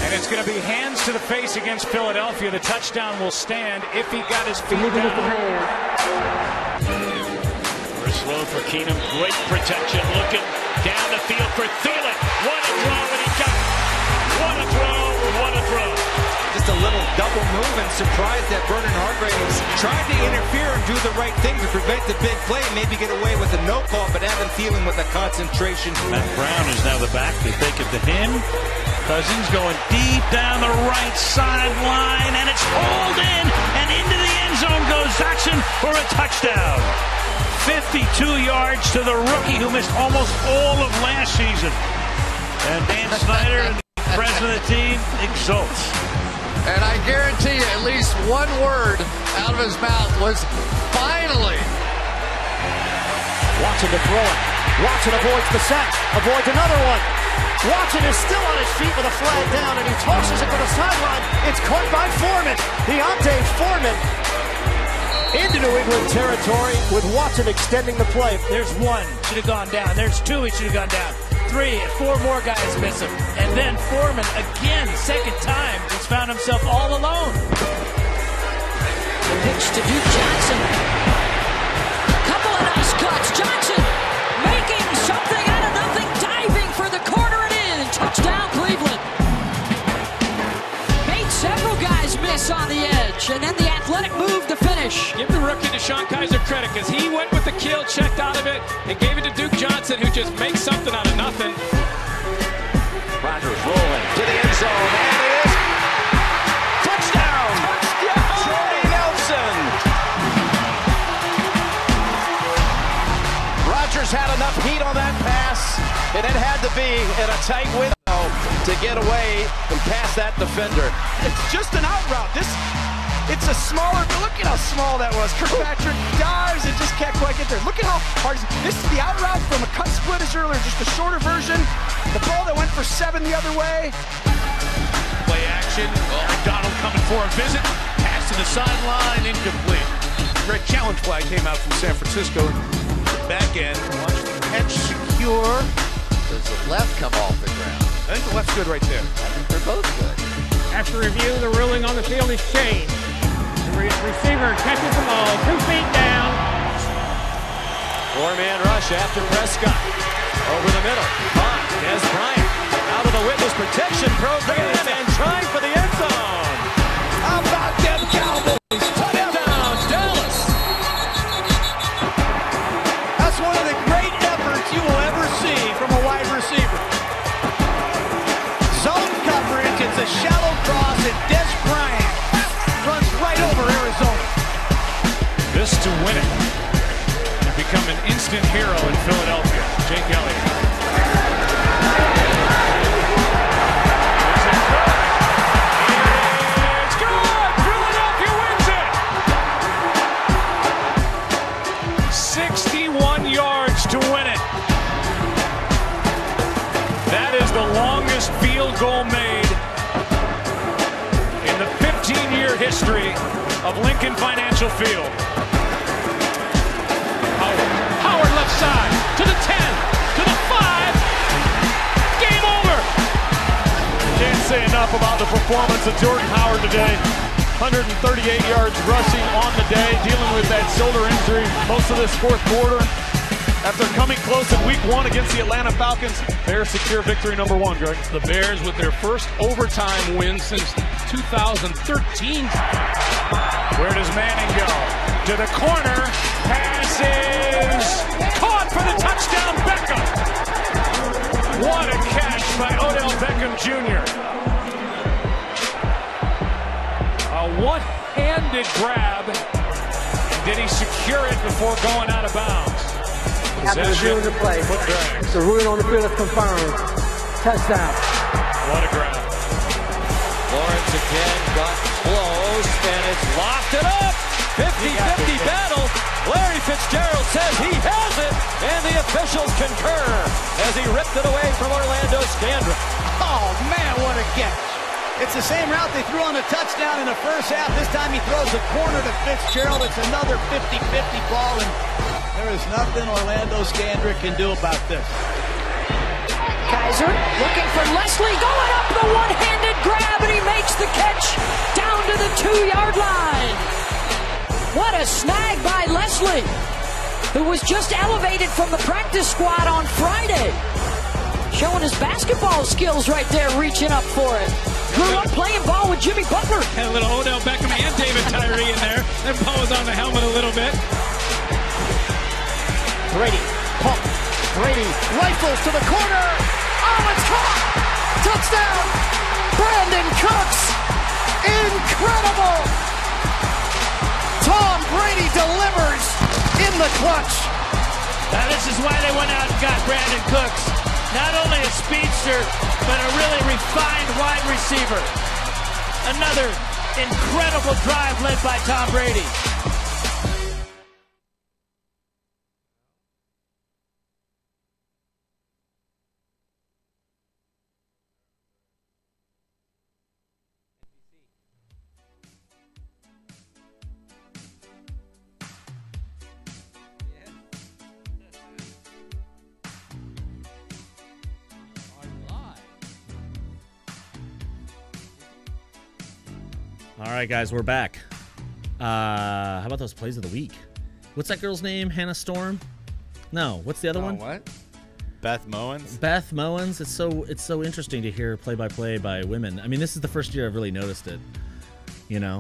And it's going to be hands to the face against Philadelphia. The touchdown will stand if he got his feet down. First slow for Keenum. Great protection. Looking down the field for Thielen. What a throw, and he got it. What a throw. What a throw. Just a little double move, and surprised that Vernon Hargreaves tried to interfere and do the right thing to prevent the big play, maybe get away with a no call, but Evan Thielen with the concentration. Matt Brown is now the back. They fake it to him. Cousins going deep down the right sideline, and it's hauled in, and into the end zone goes Jackson for a touchdown. 52 yards to the rookie who missed almost all of last season. And Dan Snyder, the president of the team, exults. And I guarantee you at least one word out of his mouth was finally. Watson to throw it. Watson avoids the sack, avoids another one. Watson is still on his feet with a flag down, and he tosses it to the sideline. It's caught by Foreman. Deontay Foreman into New England territory with Watson extending the play. There's one, should have gone down. There's two, he should have gone down. 3, 4 more guys miss him. And then Foreman, again, second time, has found himself all alone. The pitch to Duke Johnson. Couple of nice cuts. Johnson making something out of nothing, diving for the corner and in. Touchdown, Cleveland. Made several guys miss on the edge, and then the athletic move to finish. Give the rookie DeShone Kizer credit, because he went with the kill, checked out of it, and gave it to Duke Johnson, who just makes something out of nothing. Rodgers rolling to the end zone, and it is touchdown! Jordy Nelson! Rodgers had enough heat on that pass, and it had to be in a tight window to get away and pass that defender. It's just an out route. It's a smaller, but look at how small that was. Kirkpatrick dives and just can't quite get there. Look at how hard. This is the out route from a cut split as earlier, just a shorter version. The ball that went for 7 the other way. Play action. McDonald coming for a visit. Pass to the sideline, incomplete. Great challenge play came out from San Francisco. Back end. Watch the catch secure. Does the left come off the ground? I think the left's good right there. I think they're both good. After review, the ruling on the field is changed. The receiver catches the ball 2 feet down. 4-man rush after Prescott. Over the middle. Des Bryant out of the witness protection program and trying for the end zone. How about them Cowboys? Touchdown, Dallas. That's one of the great efforts you will ever see from a wide receiver. Zone coverage, it's a shallow cross, and Des Bryant runs right over Arizona. This to win it and become an instant hero in Philadelphia. Jake Elliott. It's good! Philadelphia wins it! 61 yards to win it. That is the longest field goal made in the 15-year history of Lincoln Financial Field. Howard left side, to the 10, to the 5. Game over. Can't say enough about the performance of Jordan Howard today. 138 yards rushing on the day, dealing with that shoulder injury most of this fourth quarter. After coming close in week 1 against the Atlanta Falcons, Bears secure victory number 1, Greg. The Bears with their first overtime win since 2013. Where does Manning go? To the corner. Pass is caught for the touchdown, Beckham. What a catch by Odell Beckham Jr. A one-handed grab. Did he secure it before going out of bounds? After reviewing the play, the ruling on the field is confirmed. Touchdown. What a grab. Lawrence again got close, and it's lofted up. 50-50 battle. Larry Fitzgerald says he has it, and the officials concur as he ripped it away from Orlando Scandrick. Oh, man, what a catch. It's the same route they threw on the touchdown in the first half. This time he throws the corner to Fitzgerald. It's another 50-50 ball, and there is nothing Orlando Scandrick can do about this. Kizer looking for Leslie, going up the one-handed grab, and he makes the catch down to the 2-yard line. What a snag by Leslie, who was just elevated from the practice squad on Friday. Showing his basketball skills right there, reaching up for it. Grew up playing ball with Jimmy Butler. Had a little Odell Beckham and David Tyree in there. That ball was on the helmet a little bit. Brady, pump. Brady rifles to the corner. Oh, it's caught! Touchdown! Brandon Cooks! Incredible! Tom Brady delivers in the clutch. Now this is why they went out and got Brandon Cooks. Not only a speedster, but a really refined wide receiver. Another incredible drive led by Tom Brady. All right, guys, we're back. How about those plays of the week? What's that girl's name? Hannah Storm? No, what's the other one? What? Beth Mowens. Beth Mowens. It's so interesting to hear play-by-play by women. I mean, this is the first year I've really noticed it. You know,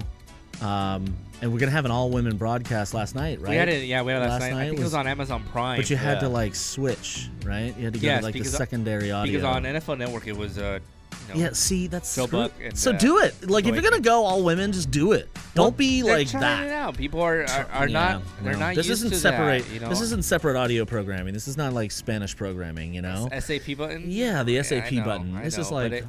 and we're gonna have an all-women broadcast last night, right? We had it last night. I think it was on Amazon Prime. But you had to like switch, right? You had to go to like the secondary audio. Because on NFL Network it was yeah, see, that's Joe Buck and, so do it. Like, if you're gonna go all women, just do it. Don't be like trying that. It out. People are not. They're not this used isn't to separate. that, you know? This isn't separate audio programming. This is not like Spanish programming. You know. SAP button. Yeah, the SAP button. I It's just know, like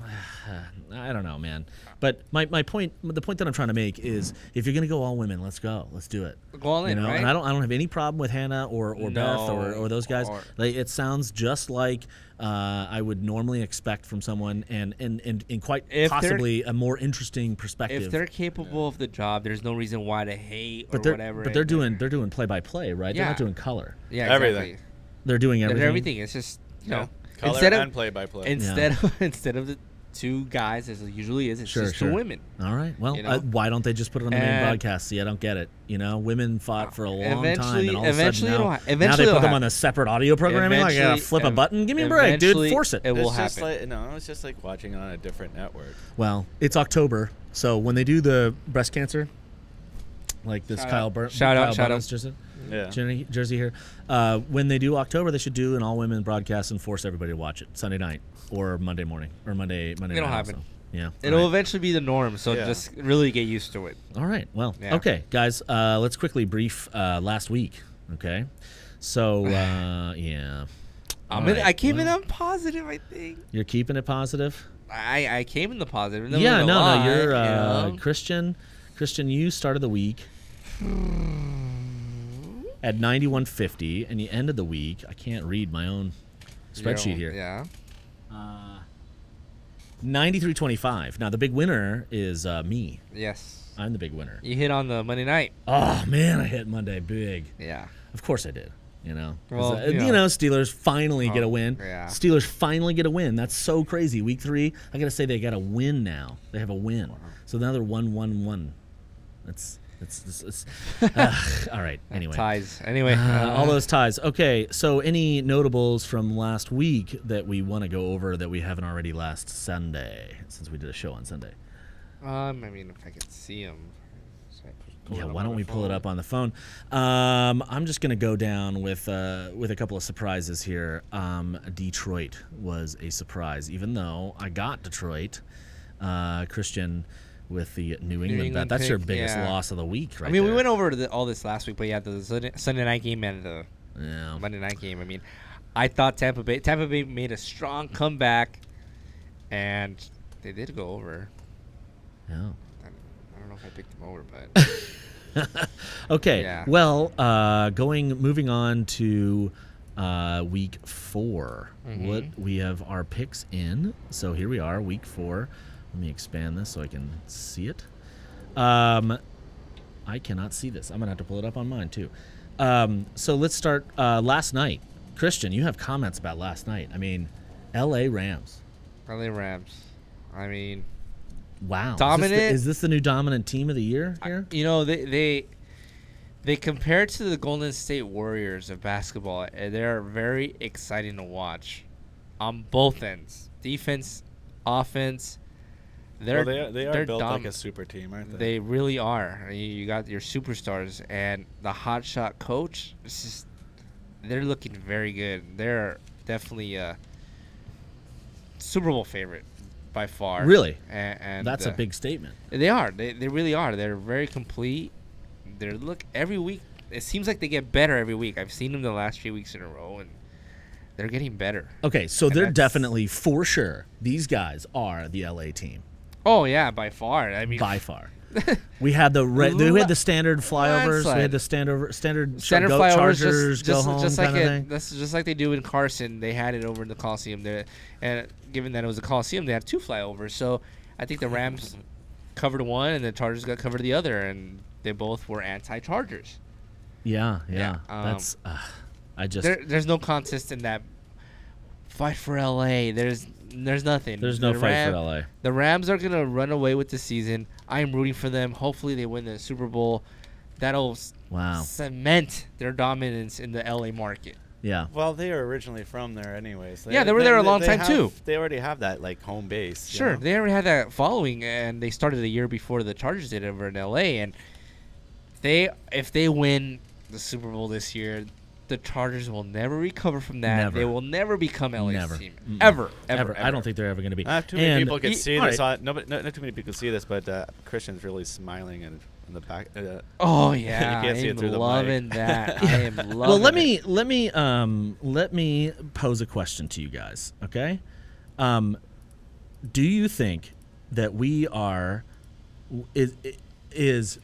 I don't know, man. But my point, the point that I'm trying to make is, if you're gonna go all women, let's go. Let's do it. Go all in, right? And I don't have any problem with Hannah or Beth or those guys. Like, it sounds just like I would normally expect from someone, and quite possibly a more interesting perspective. If they're capable of the job, there's no reason why to hate or whatever. But they're doing play by play, right? They're not doing color. Yeah, everything. Exactly. They're doing everything. Everything. It's just color and play by play. Instead of the two guys, as it usually is, it's just two women. All right. Well, why don't they just put it on the main broadcast? See, I don't get it. You know, women fought for a long time, and all of a sudden now they put them on a separate audio programming. Like, I gotta flip a button. Give me a break, dude. Force it. It will happen. It's just like watching on a different network. Well, it's October, so when they do the breast cancer, like this Kyle Burns jersey, jersey here. When they do October, they should do an all-women broadcast and force everybody to watch it Sunday night or Monday morning or Monday It'll night. happen. Also. Yeah, it'll eventually be the norm. So just really get used to it. All right. Well, okay, guys. Let's quickly brief last week. Okay. So yeah. I came in on positive. I think you're keeping it positive. I came in the positive. You're Christian. Christian, you started the week at 91.50, and you ended the week. I can't read my own spreadsheet here. Yeah. 93.25. Now the big winner is me. Yes. I'm the big winner. You hit on the Monday night. Oh man, I hit Monday big. Yeah. Of course I did. You know. Well, Steelers finally get a win. Yeah. Steelers finally get a win. That's so crazy. Week 3, I gotta say they got a win now. They have a win. So now they're 1-1-1. It's all right. Anyway, ties. Anyway, all those ties. Okay, so any notables from last week that we want to go over that we haven't already last Sunday, since we did a show on Sunday? I mean, if I could see them. Yeah, why don't we pull it up on the phone? I'm just gonna go down with a couple of surprises here. Detroit was a surprise, even though I got Detroit. Christian with the New England bet. That's your biggest loss of the week, right? I mean, there. we went over all this last week, but the Sunday night game and the Monday night game. I mean, I thought Tampa Bay made a strong comeback, and they did go over. Yeah. I don't know if I picked them over, but okay. Yeah. Well, moving on to week 4. What we have our picks in. So here we are, week 4. Let me expand this so I can see it. I cannot see this. I'm gonna have to pull it up on mine too. So let's start last night. Christian, you have comments about last night. I mean, L.A. Rams. LA Rams. I mean, wow. Dominant. Is this the new dominant team of the year here? They compare to the Golden State Warriors of basketball. They're very exciting to watch on both ends. Defense, offense. They are built like a super team, aren't they? They really are. You got your superstars and the hotshot coach. They're looking very good. They're definitely a Super Bowl favorite by far. Really? And that's a big statement. They are. They really are. They're very complete. Every week. It seems like they get better every week. I've seen them the last few weeks in a row, and they're getting better. Okay, so they're definitely, for sure, these guys are the LA team. Oh yeah, by far. I mean, by far. We had the standard flyovers. We had the standard flyovers. Chargers go home kind of thing. That's just like they do in Carson. They had it over in the Coliseum there, and given that it was a Coliseum, they had 2 flyovers. So I think the Rams covered one, and the Chargers got covered the other, and they both were anti-Chargers. Yeah. That's there's no contest in that fight for LA. There's There's nothing. There's no fight for LA. The Rams are gonna run away with the season. I am rooting for them. Hopefully, they win the Super Bowl. That'll cement their dominance in the LA market. Yeah. Well, they were originally from there anyways. Yeah, they were there a long time too. They already have that like home base. Sure, you know? they already had that following, and they started a year before the Chargers did over in LA. And if they win the Super Bowl this year, the Chargers will never recover from that. Never. They will never become LA's team. Mm-mm. Ever. I don't think they're ever going to be. Not too many people could see this. Right. Not too many people could see this, but Christian's really smiling in the back. Oh yeah, you can't see it through loving the mic. that. I am loving. Well, let me pose a question to you guys. Okay, do you think that we are is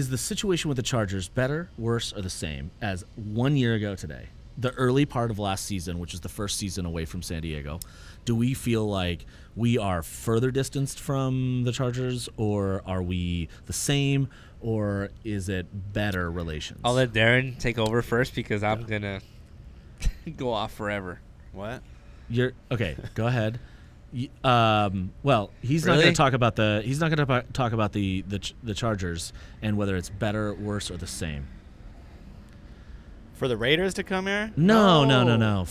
the situation with the Chargers better, worse, or the same as 1 year ago today? The early part of last season, which is the first season away from San Diego, do we feel like we are further distanced from the Chargers, or are we the same, or is it better relations? I'll let Darren take over first because I'm gonna go off forever. What? You're okay. Go ahead. Well, he's not Really? going to talk about the. He's not going to talk about the Chargers and whether it's better, worse, or the same. For the Raiders to come here? No.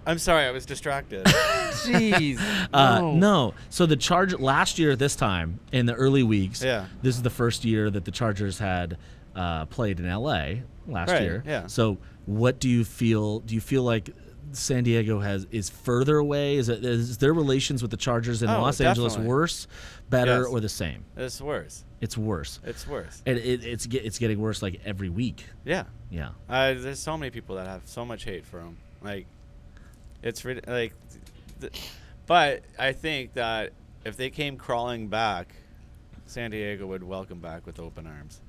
I'm sorry, I was distracted. Jeez. No. So the last year, this time in the early weeks. Yeah. This is the first year that the Chargers had played in LA last year. Yeah. So what do you feel? Do you feel like San Diego is further away? Is their relations with the Chargers in Los Angeles worse, better, or the same? It's worse. It's worse. It's worse. And it's getting worse like every week. Yeah. Yeah. There's so many people that have so much hate for him. Like, it's like, but I think that if they came crawling back, San Diego would welcome back with open arms.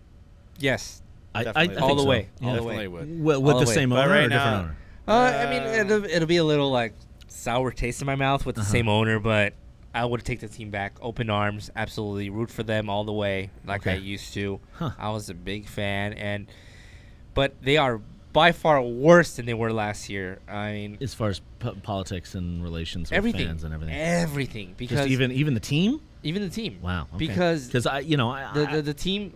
Yes. I Definitely think all the so. way. Yeah. All the Definitely way. would. With All the the way. same But owner right or different now- owner? I mean, it'll be a little like sour taste in my mouth with the same owner, but I would take the team back, open arms, absolutely root for them all the way, like I used to. I was a big fan, but they are by far worse than they were last year. I mean, as far as politics and relations with everything, fans and everything, everything. Because just even the team, Wow. Okay. Because the team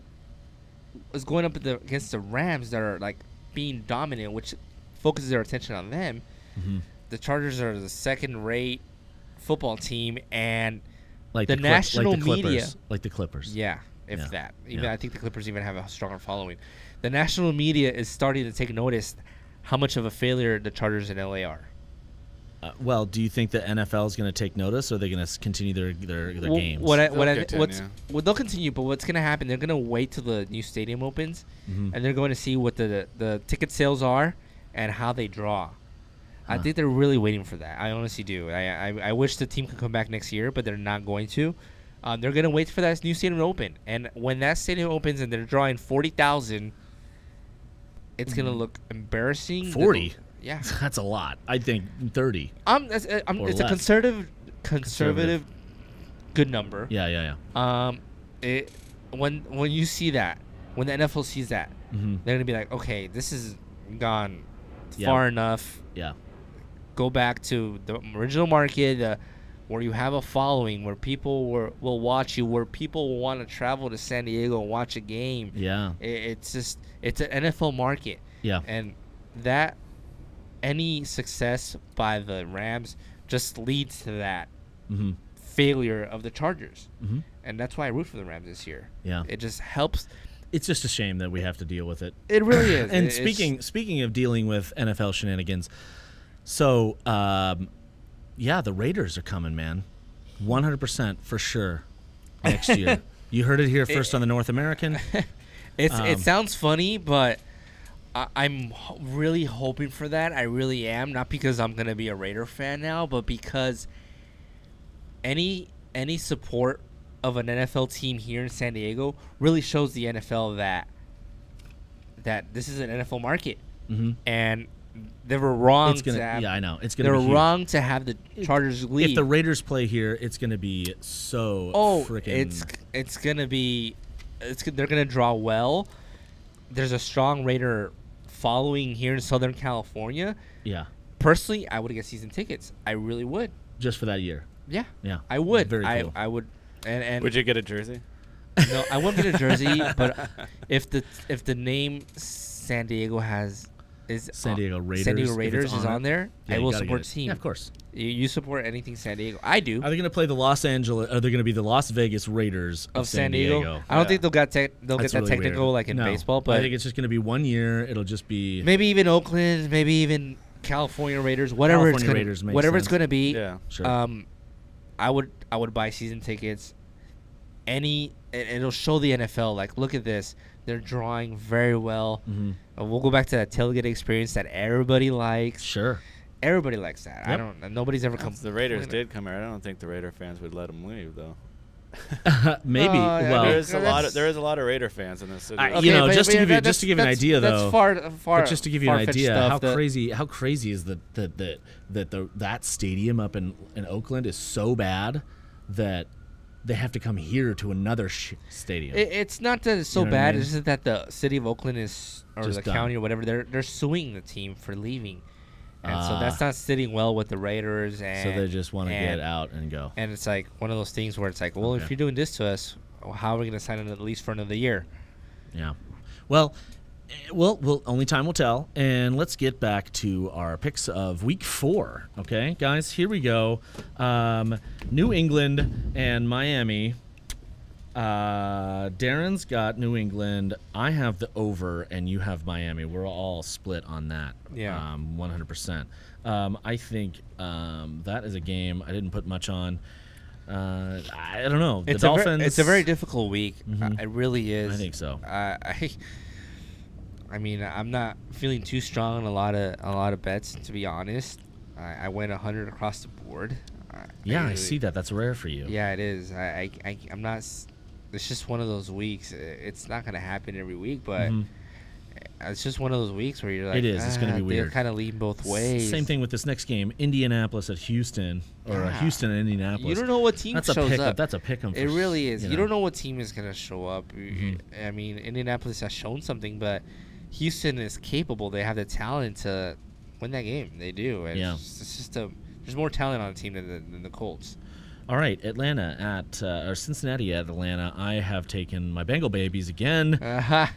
is going up against the Rams that are like being dominant, which focuses their attention on them. Mm-hmm. The Chargers are the second-rate football team, and like the national media, like the Clippers. Yeah, if that. Even Yeah. I think the Clippers even have a stronger following. The national media is starting to take notice how much of a failure the Chargers in LA are. Well, do you think the NFL is going to take notice, or are they going to continue their games? They'll continue, but what's going to happen? They're going to wait till the new stadium opens, Mhm. and they're going to see what the ticket sales are and how they draw. I think they're really waiting for that. I honestly do. I wish the team could come back next year, but they're not going to. They're going to wait for that new stadium to open, and when that stadium opens and they're drawing 40,000, it's going to look embarrassing. 40. Yeah, that's a lot. I think 30. It's less. a conservative, good number. Yeah. When you see that, when the NFL sees that, Mhm. they're gonna be like, okay, this has gone far enough. Yeah. Go back to the original market, where you have a following, where people will watch you, where people will want to travel to San Diego and watch a game. Yeah. It's an NFL market. Yeah. And that any success by the Rams just leads to that Mhm. failure of the Chargers. Mhm. And that's why I root for the Rams this year. Yeah. It just helps. It's just a shame that we have to deal with it. It really is. And It's- speaking of dealing with NFL shenanigans, so the Raiders are coming, man, 100% for sure next year. You heard it here first on the North American. It sounds funny, but I'm really hoping for that. I really am. Not because I'm gonna be a Raider fan now, but because any support of an NFL team here in San Diego really shows the NFL that this is an NFL market, and they were wrong. I know it's They gonna. were be wrong to have the Chargers leave. If the Raiders play here, it's gonna be so. Freaking. It's gonna be. They're gonna draw well. There's a strong Raider following here in Southern California. Yeah. Personally, I would get season tickets. I really would. just for that year. Yeah. Yeah. I would. Very cool. I would. And would you get a jersey? No, I wouldn't get a jersey. But if the name San Diego is San Diego Raiders, San Diego if Raiders it's is on there, yeah, I you will gotta support get the it. team. Yeah, of course. You support anything San Diego. I do. Are they going to play the Los Angeles? Are they going to be the Las Vegas Raiders of San Diego? I don't think they'll get that That's really technical weird. like in No. baseball. But I think it's just going to be 1 year. It'll just be maybe even Oakland, maybe even California Raiders, whatever California Raiders makes whatever it's sense. going to be. Yeah, sure. I would buy season tickets. It'll show the NFL like, look at this. They're drawing very well. Mm-hmm. We'll go back to that tailgate experience that everybody likes. Sure. Everybody likes that. Yep. Nobody's ever come. The Raiders did come here. I don't think the Raider fans would let them leave though. Maybe. Well, there is a lot of Raider fans in this city. Just to give you an idea, though. But just to give you an idea, how crazy is that stadium up in Oakland is so bad that they have to come here to another stadium. It's not that it's so bad. It's just that the city of Oakland is, or just the county or whatever, they're suing the team for leaving. And so that's not sitting well with the Raiders. And so they just want to get out and go. And it's like one of those things where it's like, well, if you're doing this to us, how are we going to sign it at least for another year? Yeah. Well, only time will tell. And let's get back to our picks of Week 4. Okay, guys, here we go. New England and Miami. Darren's got New England. I have the over, and you have Miami. We're all split on that. Yeah. 100%. I think that is a game I didn't put much on. I don't know. The Dolphins. It's a very difficult week. Mhm. It really is. I think so. I mean, I'm not feeling too strong on a lot of bets, to be honest. I went 100 across the board. I see that. That's rare for you. Yeah, it is. I'm not. It's just one of those weeks. It's not going to happen every week, but it's just one of those weeks where you're like, it is. It's going to be weird. They're kind of leading both ways. Same thing with this next game, Indianapolis at Houston, or Houston and Indianapolis. You don't know what team shows up. That's a pick 'em. It really is. You don't know what team is going to show up. I mean, Indianapolis has shown something, but Houston is capable. They have the talent to win that game. They do. And it's just there's more talent on the team than the Colts. All right, Atlanta or Cincinnati at Atlanta. I have taken my Bengal babies again. I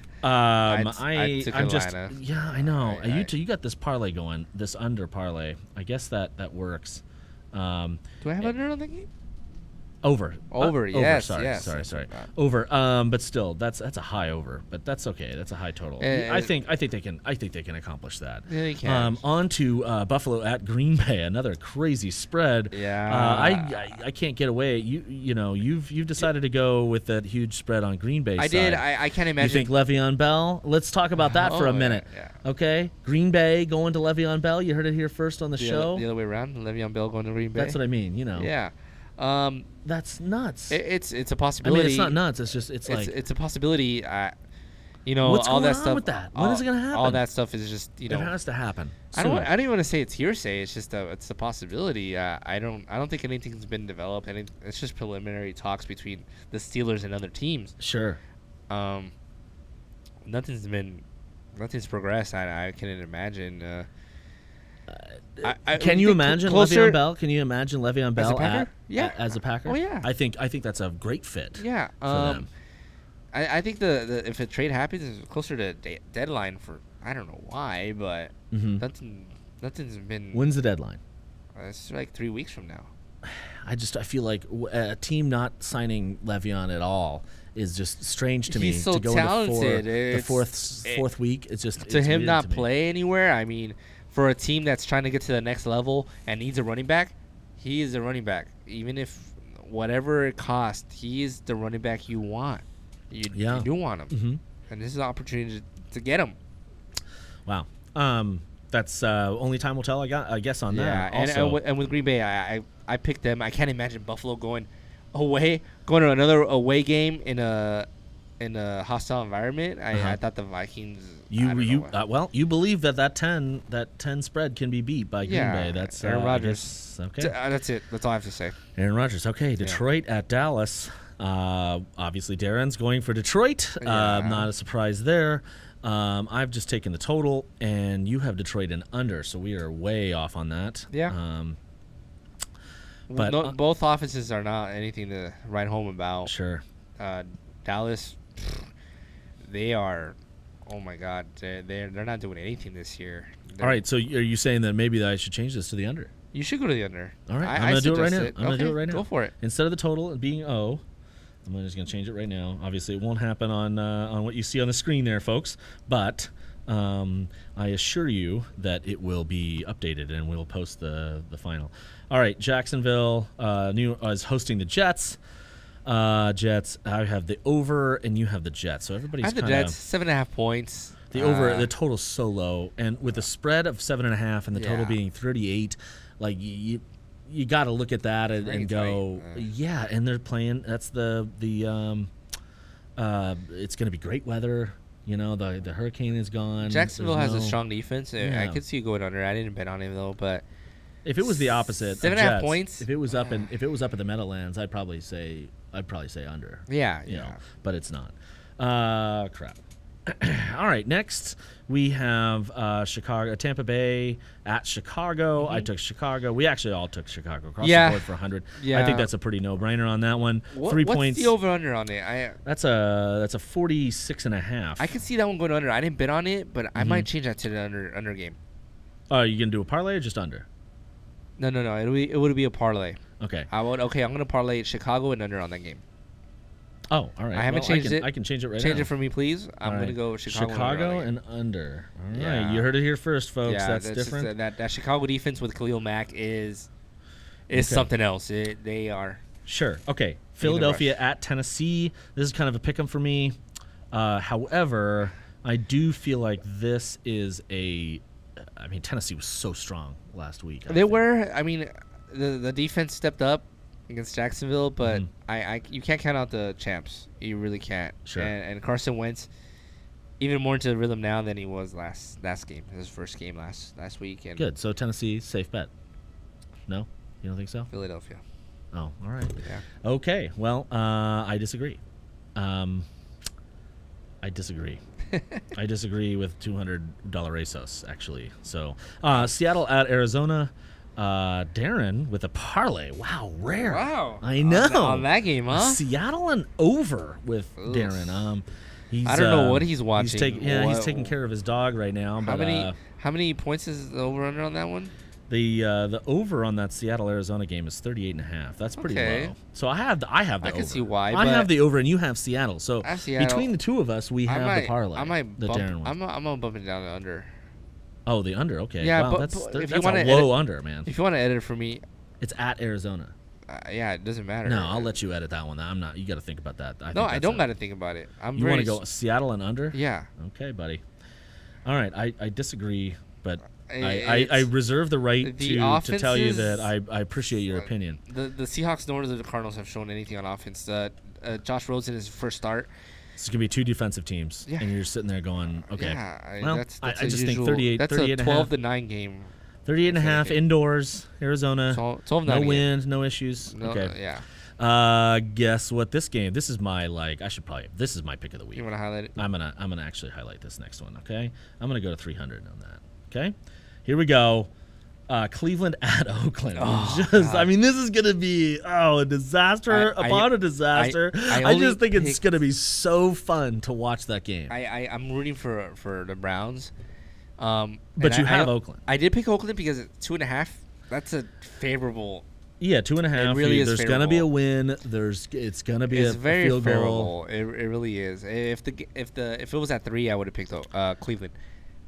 took Atlanta. I know. You got this parlay going, this under parlay. I guess that works. Do I have under on that game? Over. Yes. Sorry. Yes. Sorry. Over. But still, that's a high over. But that's okay. That's a high total. I think they can accomplish that. Yeah, they can. On to Buffalo at Green Bay. Another crazy spread. Yeah. I can't get away. You've decided to go with that huge spread on Green Bay. I did. I can't imagine. You think Le'Veon Bell? Let's talk about that for a minute. Yeah. Okay. Green Bay going to Le'Veon Bell. You heard it here first on the show. The other way around. Le'Veon Bell going to Green Bay. That's what I mean. Yeah. That's nuts. It's a possibility. I mean, it's not nuts. It's just it's a possibility. What's all going that on stuff. with that? When is it going to happen? All that stuff is just it has to happen. I don't even want to say it's hearsay. It's just it's a possibility. I don't think anything's been developed. It's just preliminary talks between the Steelers and other teams. Sure. Nothing's progressed. I can't imagine. Can you imagine Le'Veon Bell? Can you imagine Le'Veon Bell as a Packer? Oh yeah. I think that's a great fit. Yeah. For them. I think the if a trade happens, it's closer to deadline for I don't know why, but nothing's been. When's the deadline? It's like 3 weeks from now. I feel like a team not signing Le'Veon at all is just strange to me. He's so to go talented. Into the fourth week, it's just to him not play anywhere. I mean, for a team that's trying to get to the next level and needs a running back, he is a running back. Even if whatever it costs, he is the running back you want. You do want him, and this is an opportunity to get him. Wow. That's only time will tell. I guess on that. Yeah, and with Green Bay, I picked them. I can't imagine Buffalo going to another away game in a hostile environment. I thought the Vikings. You believe that 10 spread can be beat by Green Bay. That's Aaron Rodgers. Okay, that's it. That's all I have to say. Aaron Rodgers. Okay, Detroit at Dallas. Obviously, Darren's going for Detroit. Not a surprise there. I've just taken the total, and you have Detroit and under, so we are way off on that. Yeah. But both offenses are not anything to write home about. Sure. Dallas, they are. Oh my God, they're not doing anything this year. All right, so are you saying that maybe I should change this to the under? You should go to the under. All right, I'm gonna do it right now. I'm gonna do it right now. Go for it. Instead of the total being O, I'm just gonna change it right now. Obviously, it won't happen on what you see on the screen there, folks. But I assure you that it will be updated and we'll post the final. All right, Jacksonville is hosting the Jets. Jets. I have the over, and you have the Jets. So everybody's I have the Jets 7.5 points. The over, the total's so low, and with the spread of 7.5 and the total being 38, like you got to look at that and go, yeah. And they're playing. That's the it's going to be great weather. You know, the hurricane is gone. Jacksonville has a strong defense. I could see you going under. I didn't bet on him though, but if it was the opposite, 7.5 points. If it was up at the Meadowlands, I'd probably say under. Yeah, you know, but it's not. Crap. All right, next we have Tampa Bay at Chicago. I took Chicago. We actually all took Chicago across the board for 100. I think that's a pretty no-brainer on that one. 3 points. What's the over/under on it? That's a 46.5. I can see that one going under. I didn't bet on it, but I might change that to the under game. Oh, you gonna do a parlay or just under? No. It would be a parlay. Okay. I'm gonna parlay Chicago and under on that game. Oh, all right. I haven't changed it. I can change it right now. Change it for me, please. I'm going to go Chicago and under. All right. You heard it here first, folks. Yeah, that's different. That Chicago defense with Khalil Mack is something else. They are. Sure. Okay. Philadelphia at Tennessee. This is kind of a pick 'em for me. However, I do feel like this is Tennessee was so strong last week. They were. I mean, the defense stepped up against Jacksonville, but you can't count out the champs. You really can't. Sure. And Carson Wentz, even more into the rhythm now than he was last game. His first game last week. And good. So Tennessee, safe bet. No, you don't think so? Philadelphia. Oh, all right. Yeah. Okay. Well, I disagree. I disagree with $200 ASOS actually. So Seattle at Arizona. Darren with a parlay. Wow, rare. Wow. I know. On that game, huh? Seattle and over with Darren. I don't know what he's watching. He's taking care of his dog right now. But, how many points is the over under on that one? The over on that Seattle Arizona game is 38.5. That's pretty low. So I have the over. I can see why. I have the over and you have Seattle. So Seattle. Between the two of us, we have the parlay. I might the bump, Darren one. I'm gonna bump it down to under. Oh, the under. Okay. Yeah, wow, but that's if a you want to low under, man. If you want to edit it for me, it's at Arizona. Yeah, it doesn't matter. No, I'll let you edit that one. I'm not. You got to think about that. I don't got to think about it. You want to go Seattle and under? Yeah. Okay, buddy. All right. I disagree, but I reserve the right to tell you that I appreciate your opinion. The Seahawks nor the Cardinals have shown anything on offense. Josh Rosen is his first start. It's going to be two defensive teams, and you're sitting there going, okay. Yeah, that's I just think 38. That's 38 a 12-9 game. 38.5 indoors, Arizona. 12-9 no wind, no issues. No, okay. Yeah. Guess what? This game. This is my this is my pick of the week. You want to highlight it? I'm gonna actually highlight this next one. Okay. I'm gonna go to 300 on that. Okay. Here we go. Cleveland at Oakland. This is going to be a disaster upon a disaster. I just think it's going to be so fun to watch that game. I'm rooting for the Browns. But you have Oakland. I did pick Oakland because it's 2.5. That's a favorable. Yeah, 2.5. It really is There's going to be a win. It's going to be a field goal. It really is. If it was at 3, I would have picked Cleveland.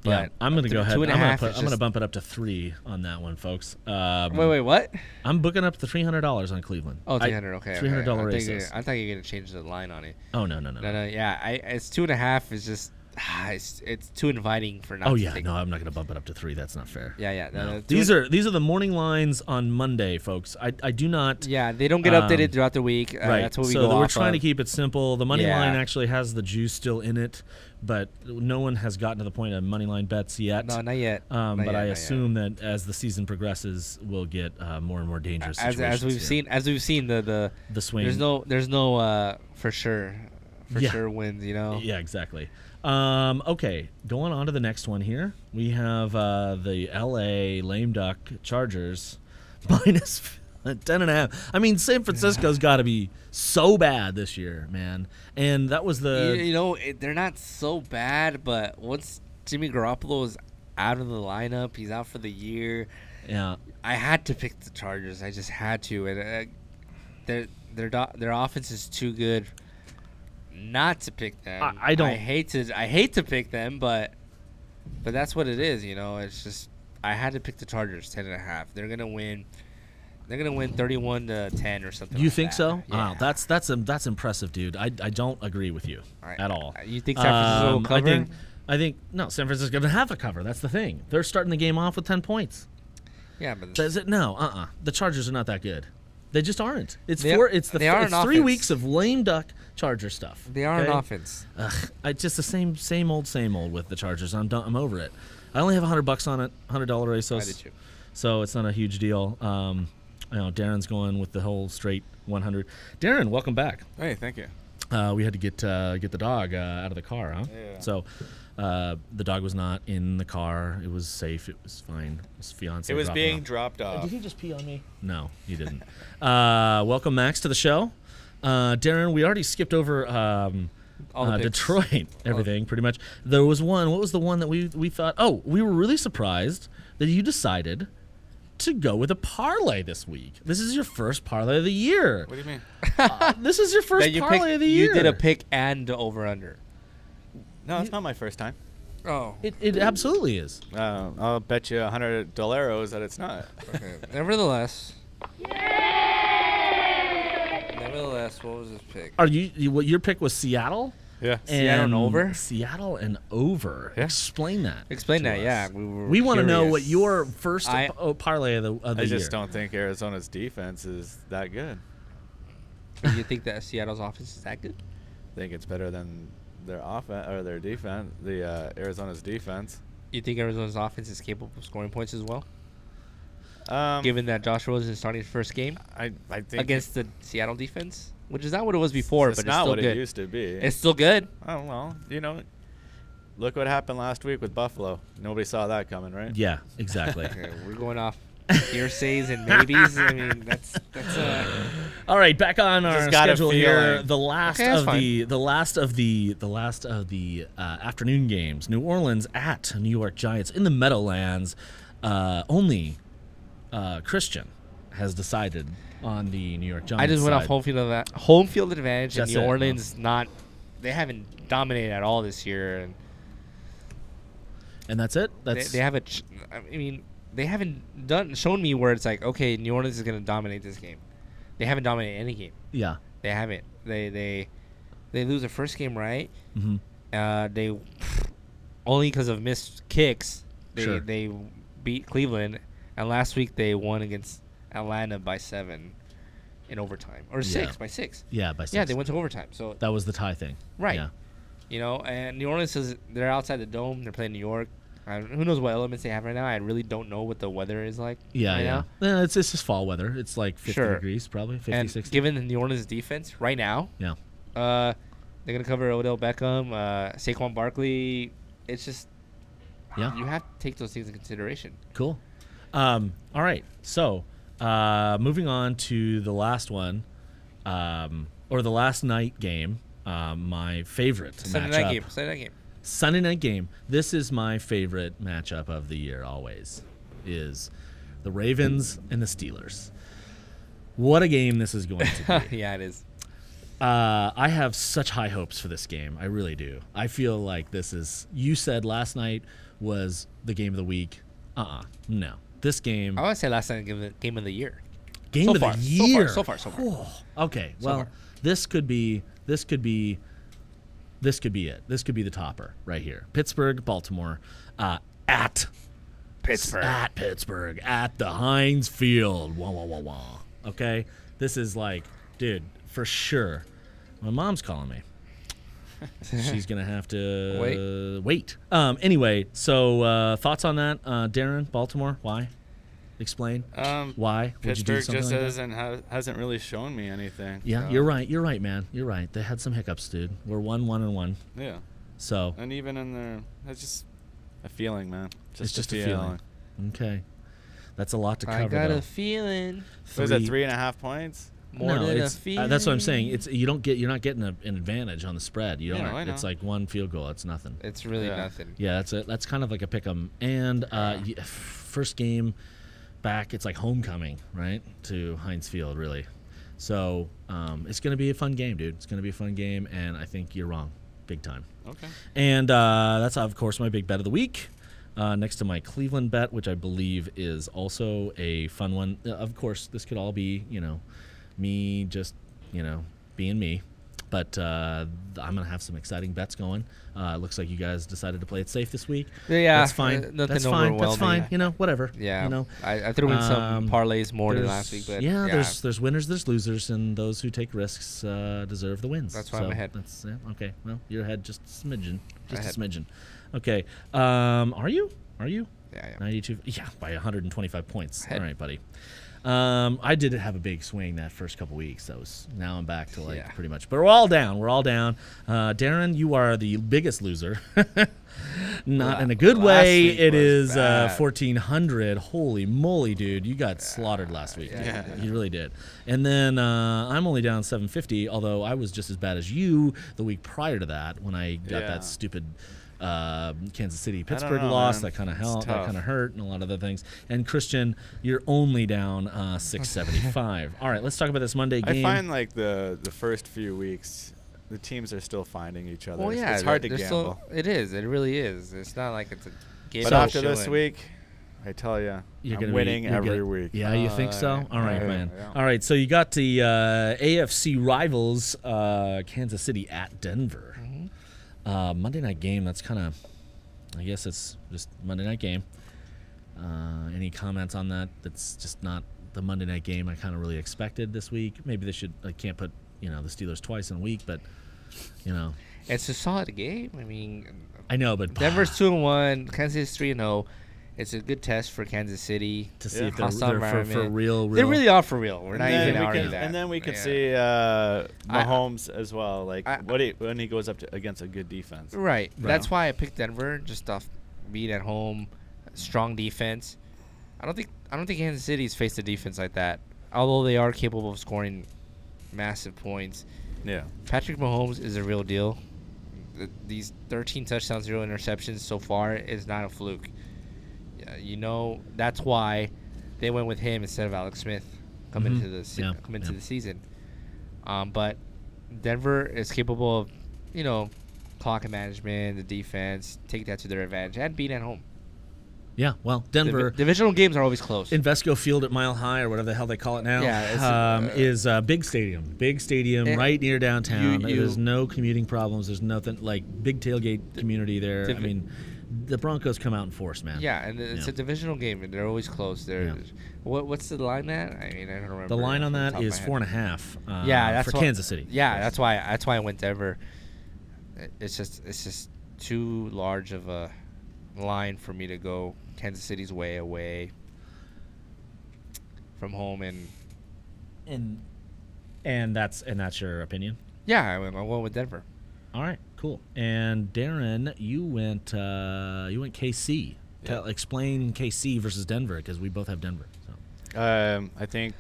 Yeah, I'm going to go ahead. 2.5. I'm going to bump it up to 3 on that one, folks. Wait, what? I'm booking up the $300 on Cleveland. Oh, 300. Okay. $300 races. I thought you were going to change the line on it. Oh, no. Yeah, it's 2.5. It's just it's too inviting for not. Oh yeah, no, I'm not going to bump it up to 3. That's not fair. Yeah. No. These are the morning lines on Monday, folks. I do not. Yeah, they don't get updated throughout the week. Right. That's what we go. So we're trying to keep it simple. The money Yeah. line actually has the juice still in it, but no one has gotten to the point of money line bets yet. No, not yet. But I assume that as the season progresses, we'll get more and more dangerous situations. As we've seen the swing. There's no for sure wins. You know. Yeah, exactly. Okay, going on to the next one here. We have the LA Lame Duck Chargers minus 10.5. I mean, San Francisco's got to be so bad this year, man. And that was the. They're not so bad, but once Jimmy Garoppolo is out of the lineup, he's out for the year. Yeah. I had to pick the Chargers. I just had to. And their offense is too good not to pick them. I don't. I hate to pick them, but that's what it is. It's just I had to pick the Chargers 10.5. They're gonna win. They're gonna win 31-10 or something. You think that. so? Yeah. Wow, that's impressive, dude. I don't agree with you at all. You think San Francisco will cover? I think no. San Francisco's gonna have a cover. That's the thing. They're starting the game off with 10 points. Yeah, but does it? No. The Chargers are not that good. They just aren't. It's 3 weeks of lame duck Charger stuff. They are an offense. Just the same old with the Chargers. I'm done. I'm over it. I only have $100 on it, $100 ASOS. I did too. So it's not a huge deal. Darren's going with the whole straight 100. Darren, welcome back. Hey, thank you. We had to get the dog out of the car, huh? Yeah. So the dog was not in the car. It was safe. It was fine. His fiance. It was being dropped off. Did he just pee on me? No, he didn't. Welcome, Max, to the show. Darren, we already skipped over Detroit, everything pretty much. There was one. What was the one that we thought? Oh, we were really surprised that you decided to go with a parlay this week. This is your first parlay of the year. What do you mean? This is your first parlay of the year. You did a pick and over under. No, it's not my first time. Oh, it absolutely is. I'll bet you $100 that it's not. Okay. Nevertheless, what was his pick? What your pick was Seattle? Yeah. Seattle and over? Seattle and over. Yeah. Explain that. Explain that, us. yeah. We want to know what your first parlay of the year. I just don't think Arizona's defense is that good. You think that Seattle's offense is that good? I think it's better than their offense or their defense, Arizona's defense. You think Arizona's offense is capable of scoring points as well? Given that Josh Rosen is starting his first game, I think against the Seattle defense, which is not what it was before, but it's not still what good. It used to be. It's still good. Oh well, look what happened last week with Buffalo. Nobody saw that coming, right? Yeah, exactly. Okay, we're going off hearsays and maybes. I mean, that's. All right, back on our schedule here. The last of the afternoon games. New Orleans at New York Giants in the Meadowlands. Only Christian has decided on the New York Giants. I just went off home field advantage. And New Orleans they haven't dominated at all this year, and that's it. They haven't. I mean, they haven't shown me where it's like, okay, New Orleans is going to dominate this game. They haven't dominated any game. Yeah, they haven't. They lose their first game, right? Mm-hmm. They only because of missed kicks. Sure. They beat Cleveland, and last week they won against Atlanta by 7 in overtime, or 6 by 6. Yeah, by 6. Yeah, they went to overtime. So that was the tie thing, right? Yeah. And New Orleans says they're outside the dome. They're playing New York. Who knows what elements they have right now? I really don't know what the weather is like. Yeah. It's just fall weather. It's like 50 degrees, probably 50, and 60. Given the New Orleans defense right now, they're gonna cover Odell Beckham, Saquon Barkley. It's just, you have to take those things into consideration. Cool. All right. So, moving on to the last one, or the last night game. My favorite Sunday matchup. night game. Sunday night game. This is my favorite matchup of the year always, is the Ravens and the Steelers. What a game this is going to be. Yeah, it is. I have such high hopes for this game. I really do. I feel like this is, you said last night was the game of the week. No. This game. I would say last night game of the year. Game of the year. So far. Oh, okay. Well, this could be it. This could be the topper right here. Pittsburgh, Baltimore, at Pittsburgh. At the Heinz Field. Wah, wah, wah, wah. Okay? This is like, dude, for sure. My mom's calling me. She's going to have to wait. Anyway, so thoughts on that? Darren, Baltimore, why? Explain. Why? Pittsburgh just hasn't really shown me anything. Yeah, you're right. You're right, man. You're right. They had some hiccups, dude. We're 1-1-1. Yeah. So. And even in there, it's just a feeling, man. It's just a feeling. Okay. That's a lot to cover. I got though. a feeling. Was it 3.5 points? More no, than a it's, feeling. that's what I'm saying. It's you're not getting an advantage on the spread. You don't. I know. It's like one field goal. It's nothing. It's really nothing. Yeah, that's kind of like a pick 'em. And first game back, it's like homecoming, right, to Heinz Field, really. So it's going to be a fun game, dude. It's going to be a fun game, and I think you're wrong, big time. Okay. And that's, of course, my big bet of the week. Next to my Cleveland bet, which I believe is also a fun one. Of course, this could all be, me just, being me. But I'm going to have some exciting bets going. It looks like you guys decided to play it safe this week. Yeah. That's fine. That's fine. That's fine. Whatever. Yeah. I threw in some parlays more than last week. But there's winners, there's losers, and those who take risks deserve the wins. That's why I'm ahead. That's, okay. Well, you're ahead just a smidgen. Just a smidgen. Okay. Are you? Yeah. 92. Yeah, by 125 points. All right, buddy. I did have a big swing that first couple weeks. Now I'm back to pretty much. But we're all down. Darren, you are the biggest loser. Not in a good way. It is 1,400. Holy moly, dude! You got slaughtered last week. Yeah. You really did. And then I'm only down 750. Although I was just as bad as you the week prior to that when I got that stupid. Kansas City Pittsburgh loss, that kind of hurt, and a lot of other things. And Christian, you're only down 675. All right, let's talk about this Monday game. I find like the first few weeks, the teams are still finding each other. Well, yeah, it's hard to gamble. It is. It really is. It's not like it's a game. But after this week, I tell you, I'm winning every week. Yeah, you think so? All right, man. Yeah. All right, so you got the AFC rivals, Kansas City at Denver. Monday night game, that's kind of, I guess it's just Monday night game. Any comments on that? That's just not the Monday night game I kind of really expected this week. Maybe they should, can't put, the Steelers twice in a week, but, It's a solid game. I mean, I know, but Denver's 2-1, Kansas City's 3-0. It's a good test for Kansas City to see if they're for real. They really are for real. We're not even arguing that. And then we could see Mahomes as well, when he goes up against a good defense. Right. That's why I picked Denver, just off being at home, strong defense. I don't think Kansas City's faced a defense like that, although they are capable of scoring massive points. Yeah. Patrick Mahomes is a real deal. These 13 touchdowns, 0 interceptions so far is not a fluke. That's why they went with him instead of Alex Smith coming into the season. But Denver is capable of, clock management, the defense, take that to their advantage, and being at home. Yeah, well, Denver divisional games are always close. Invesco Field at Mile High, or whatever the hell they call it now, is a big stadium, right near downtown. There's no commuting problems. There's nothing like big tailgate community there. I mean, the Broncos come out in force, man. Yeah, and it's a divisional game, and they're always close. What's the line at? I mean, I don't remember. The line on that is 4.5. That's for Kansas City. Yeah, that's why I went Denver. It's just too large of a line for me to go Kansas City's way away from home, and that's your opinion. Yeah, I went with Denver. All right, cool. And Darren, you went KC. Yeah. Explain KC versus Denver, because we both have Denver. So. I think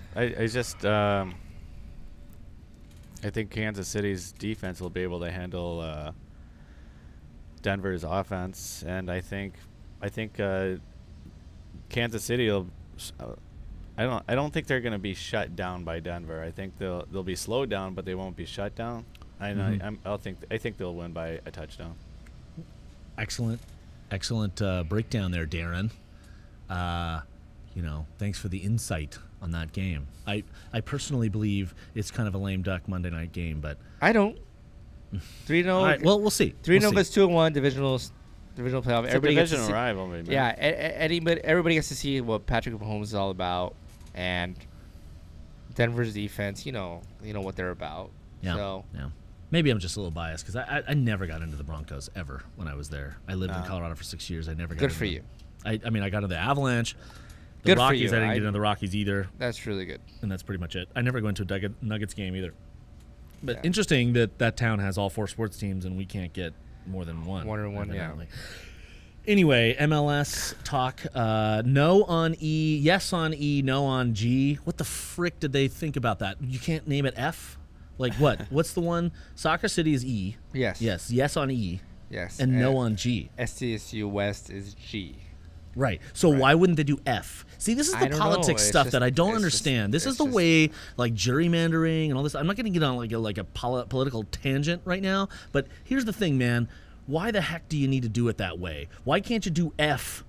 I think Kansas City's defense will be able to handle Denver's offense, and I think Kansas City will. I don't think they're going to be shut down by Denver. I think they'll be slowed down, but they won't be shut down. I think they'll win by a touchdown. Excellent breakdown there, Darren. Thanks for the insight on that game. I personally believe it's kind of a lame duck Monday night game, but I don't. 3-0. All right, well, we'll see. 3-0 goes 2-1 divisional playoff. It's a divisional rivalry, man. Yeah, everybody gets to see what Patrick Mahomes is all about, and Denver's defense. You know what they're about. Yeah. So. Yeah. Maybe I'm just a little biased because I never got into the Broncos ever when I was there. I lived in Colorado for 6 years. I never got good into for them. you. I mean, I got into the Avalanche. The good Rockies, for you. I didn't get into the Rockies either. That's really good. And that's pretty much it. I never went to a Nuggets game either. But interesting that town has all 4 sports teams and we can't get more than one. One or one, yeah. Anyway, MLS talk. No on E, yes on E, no on G. What the frick did they think about that? You can't name it F? Like what? What's the one? Soccer City is E. Yes. Yes on E. Yes. And no on G. SDSU West is G. Right. So why wouldn't they do F? See, this is the politics stuff that I don't understand. This is the way, like, gerrymandering and all this. I'm not going to get on like a political tangent right now, but here's the thing, man. Why the heck do you need to do it that way? Why can't you do F?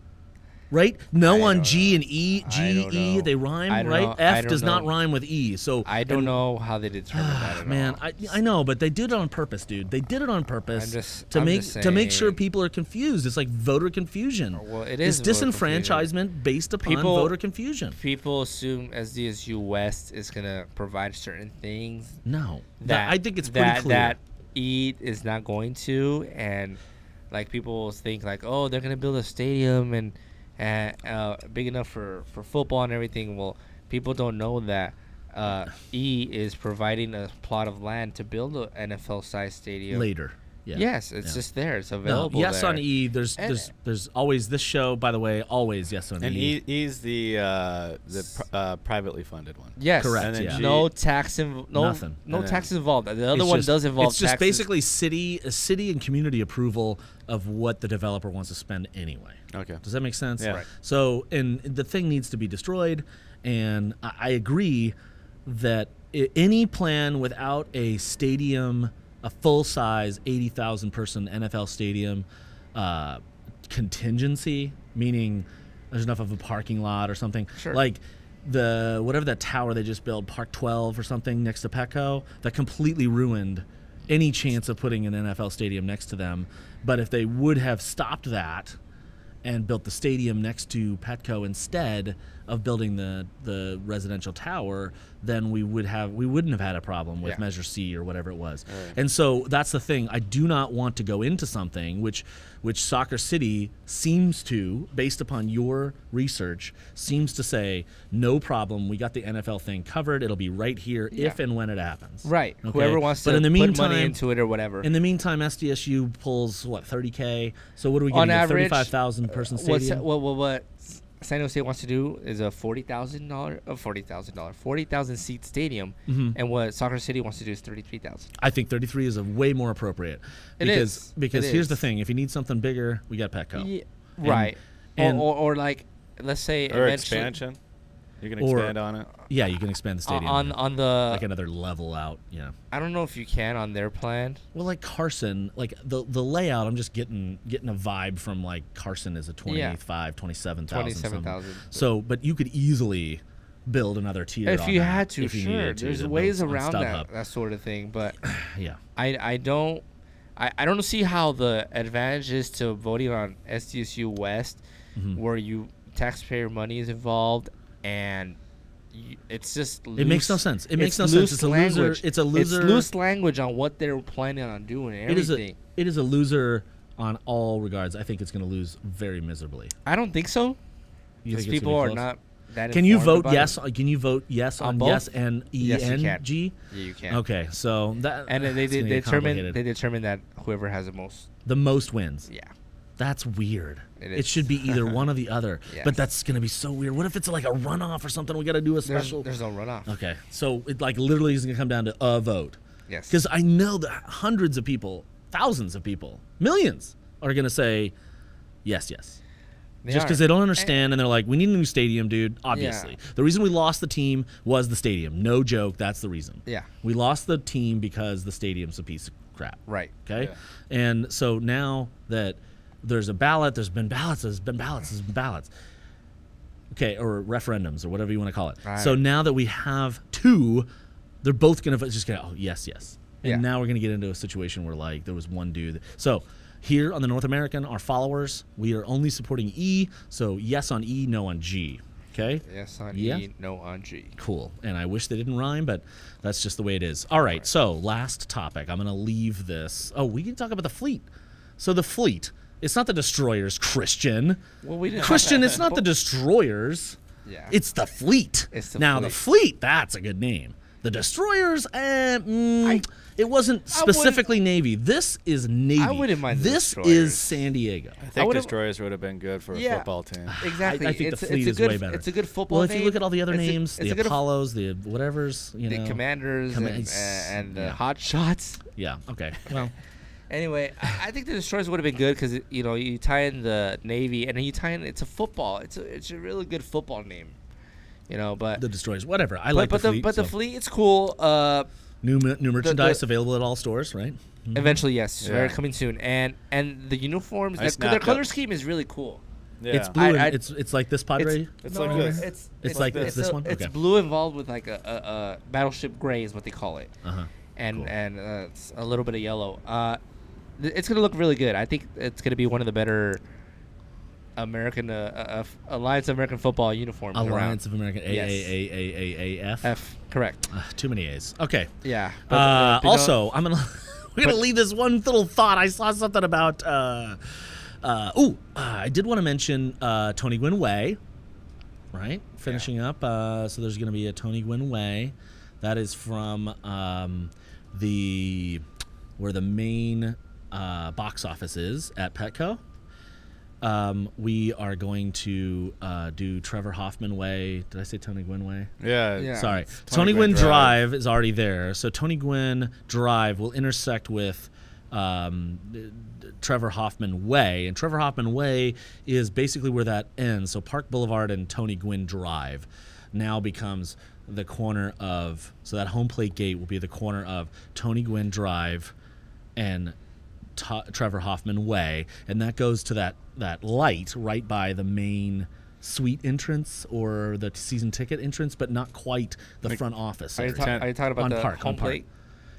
Right? No on G and E. G, E, they rhyme, right? F does not rhyme with E. So I don't know how they determined that at man, all. I know, but they did it on purpose, dude. They did it on purpose to make sure people are confused. It's like voter confusion. Well, it is It's disenfranchisement based upon voter confusion. People assume SDSU West is going to provide certain things. No. I think it's pretty clear. That E is not going to, and like people think like, oh, they're going to build a stadium and big enough for football and everything. Well, people don't know that E is providing a plot of land to build an NFL-sized stadium later. Yeah. Yes, it's just there. It's available. Yes there. on E. There's always this show. By the way, always yes on and E. And E's the privately funded one. Yes, correct. And then yeah. No taxes involved. The other one does involve. It's just taxes. basically city and community approval of what the developer wants to spend anyway. Okay. Does that make sense? Yeah. Right. So, and the thing needs to be destroyed, and I agree that any plan without a stadium, a full-size 80,000 person NFL stadium contingency, meaning there's enough of a parking lot or something. Sure. Like whatever that tower they just built, Park 12 or something next to Petco, that completely ruined any chance of putting an NFL stadium next to them. But if they would have stopped that and built the stadium next to Petco instead of building the residential tower, then we wouldn't have had a problem with Measure C or whatever it was. Right. And so that's the thing. I do not want to go into something which Soccer City seems to, based upon your research, seems to say, no problem, we got the NFL thing covered. It'll be right here if and when it happens. Right. Okay? Whoever wants to put money into it or whatever. In the meantime, SDSU pulls, what, $30K? So what are we getting? On average, 35,000 person stadium? What San Jose wants to do is a $40,000 seat stadium, and what Soccer City wants to do is 33,000. I think 33 is a way more appropriate. Because here's the thing: if you need something bigger, we got Petco. Yeah, right. Or like, let's say or expansion. You can expand on it. Yeah, you can expand the stadium on the like another level out. Yeah. I don't know if you can on their plan. Well, like Carson, like the layout, I'm just getting a vibe from like Carson is a 27,000. 27,000. So, but you could easily build another tier if you had to. if you Sure, needed to, there's to ways build on around StubHub. that sort of thing. But yeah, I don't see how the advantage is to voting on SDSU West, where taxpayer money is involved. And it's just loose. It makes no sense. It makes no sense. It's a loser. It's a loser. It's loose language on what they're planning on doing and everything. It is a loser on all regards. I think it's going to lose very miserably. I don't think so. Because people are not that Can you informed vote about yes? it. Can you vote yes on both? yes and Yes, you can. ENG? Yeah, you can. Okay, so that And then they it's gonna get complicated. determine that whoever has the most wins. Yeah. That's weird. It should be either one or the other. Yes. But that's going to be so weird. What if it's like a runoff or something? We got to do a special. There's no runoff. Okay. So it like literally is going to come down to a vote. Yes. Because I know that hundreds of people, thousands of people, millions are going to say yes. Just because they don't understand and they're like, we need a new stadium, dude. Obviously. Yeah. The reason we lost the team was the stadium. No joke. That's the reason. Yeah. We lost the team because the stadium's a piece of crap. Right. Okay. Yeah. And so now that there's a ballot, there's been ballots. Okay, or referendums or whatever you want to call it. Right. So now that we have two, they're both going to just go, yes. And Yeah. now we're going to get into a situation where like there was one dude. So here on the North American, our followers, we are only supporting E. So yes on E, no on G. Okay? Yes on Yeah. E, no on G. Cool. And I wish they didn't rhyme, but that's just the way it is. All right. So last topic. I'm going to leave this. Oh, we can talk about the fleet. So the fleet. It's not the destroyers, Christian. Well, we didn't Christian, it's not the destroyers. Yeah. It's the fleet. It's the now, fleet. the fleet, that's a good name. The Destroyers, it wasn't specifically Navy. This is Navy. I wouldn't mind the This Destroyers. is San Diego. I think Destroyers would have been good for a football team. Exactly. I think the Fleet is good, way better. It's a good football Well, name. if you look at all the other names, it's the Apollos, the whatevers, you know. The Commanders and the Hot Shots. Yeah, okay. Well. Anyway, I think the Destroyers would have been good because, you know, you tie in the Navy and then you tie in, it's a football. It's a really good football name. You know, but the Destroyers, whatever. I like the Fleet. But the Fleet, it's cool. New merchandise available at all stores, right? Mm-hmm. Eventually, yes. Very coming soon. And the uniforms, their color scheme is really battleship Yeah. It's blue. It's like this Padre. It's like this. It's like this one. It's blue involved with like a battleship gray is what they call it. And it's a little bit of yellow. It's gonna look really good. I think it's gonna be one of the better American Alliance of American Football uniforms. Alliance around. of American AAAAAF. F, correct. Too many A's. Okay. Yeah. Also, we're gonna leave this one little thought. I saw something about. I did want to mention Tony Gwynn Way. Right, finishing up. So there's gonna be a Tony Gwynn Way. That is from where the main box office is at Petco. We are going to do Trevor Hoffman Way. Did I say Tony Gwynn Way? Yeah. Sorry. Tony Gwynn Drive is already there. So Tony Gwynn Drive will intersect with Trevor Hoffman Way. And Trevor Hoffman Way is basically where that ends. So Park Boulevard and Tony Gwynn Drive now becomes the corner of, so that home plate gate will be the corner of Tony Gwynn Drive and Trevor Hoffman Way, and that goes to that light right by the main suite entrance or the season ticket entrance, but not quite the front office. Are you talking about the home plate?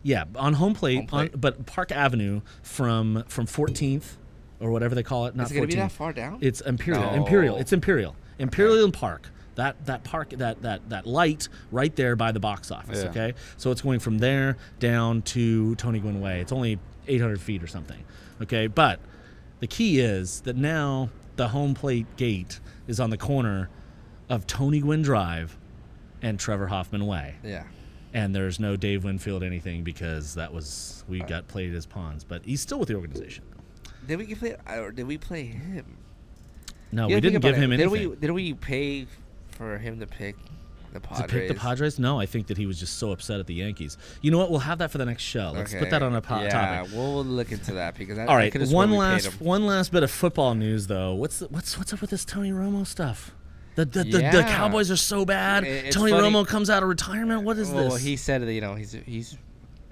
Yeah, on home plate. But Park Avenue from 14th or whatever they call it. Not 14th. Is it going to be that far down? It's Imperial. No. Imperial. It's Imperial. Imperial and Park. That park, that light right there by the box office. Yeah. Okay, so it's going from there down to Tony Gwynn Way. It's only 800 feet or something. Okay, but the key is that now the home plate gate is on the corner of Tony Gwynn Drive and Trevor Hoffman Way. Yeah. And there's no Dave Winfield anything because we got played as pawns, but he's still with the organization. Did we play him? No, we didn't give him anything. Did we pay for him to pick the Padres? To pick the Padres? No, I think that he was just so upset at the Yankees. You know what? We'll have that for the next show. Let's put that on a topic. Yeah, we'll look into that because all right. One last bit of football news though. What's up with this Tony Romo stuff? The Cowboys are so bad. Tony Romo comes out of retirement. What is this? Well, he said that he's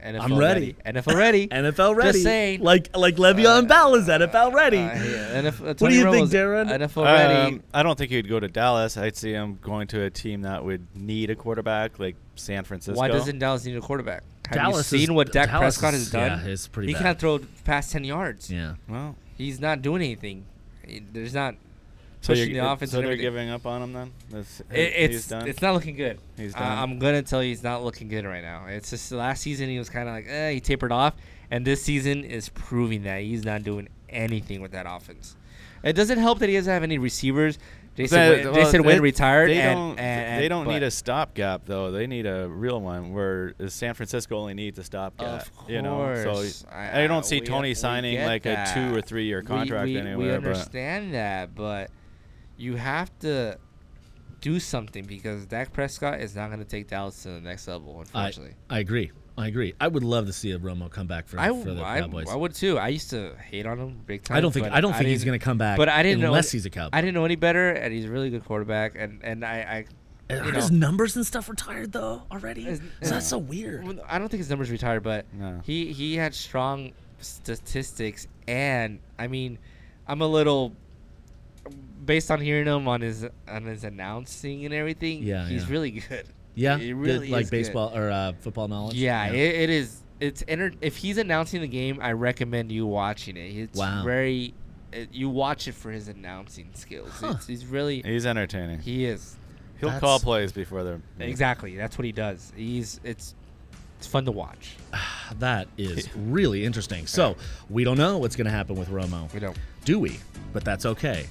NFL I'm ready. NFL ready. NFL ready. Just saying. Like Le'Veon Bell is NFL ready. What do you think, Darren? NFL ready. I don't think he'd go to Dallas. I'd see him going to a team that would need a quarterback, like San Francisco. Why doesn't Dallas need a quarterback? Have you seen what Dak Prescott has done? Yeah, it's pretty bad. He can't throw past 10 yards. Yeah. Well, he's not doing anything. There's not so pushing the offense. So they're giving up on him then? He's done? It's not looking good. He's done. I'm going to tell you he's not looking good right now. It's just last season he was kind of like, he tapered off. And this season is proving that he's not doing anything with that offense. It doesn't help that he doesn't have any receivers. Jason Wynn retired. They don't need a stopgap, though. They need a real one, where San Francisco only needs a stopgap. Of course. You know? So I don't see Tony signing like a 2 or 3 year contract anywhere. We understand that, but you have to do something because Dak Prescott is not going to take Dallas to the next level, unfortunately. I agree. I would love to see a Romo come back for the Cowboys. I would too. I used to hate on him big time. I don't think he's going to come back. But I didn't unless he's a Cowboy. I didn't know any better, and he's a really good quarterback. And are his numbers and stuff retired though already? That's so weird. I don't think his numbers retired, but he had strong statistics, and I mean, I'm a little. Based on hearing him on his announcing and everything, he's really good. Yeah, it really like is baseball good. or football knowledge. Yeah, it is. If he's announcing the game, I recommend you watching it. It's very. You watch it for his announcing skills. He's entertaining. He is. He'll call plays before they're exactly. That's what he does. It's fun to watch. That is really interesting. So we don't know what's going to happen with Romo. We don't. Do we? But that's okay.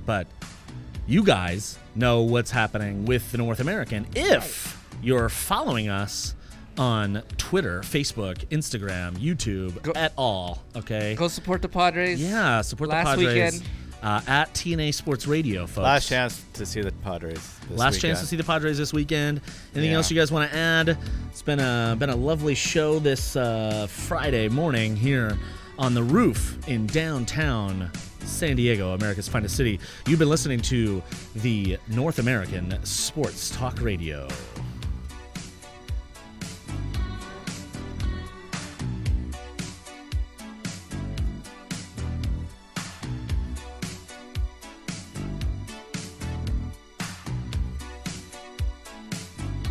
But you guys know what's happening with the North American if you're following us on Twitter, Facebook, Instagram, YouTube, at all. Okay. Go support the Padres. Yeah, support the Padres. Weekend. At TNA Sports Radio, folks. Last chance to see the Padres this Last weekend. chance to see the Padres this weekend. Anything else you guys want to add? It's been a lovely show this Friday morning here on the roof in downtown San Diego, America's finest city. You've been listening to the North American Sports Talk Radio.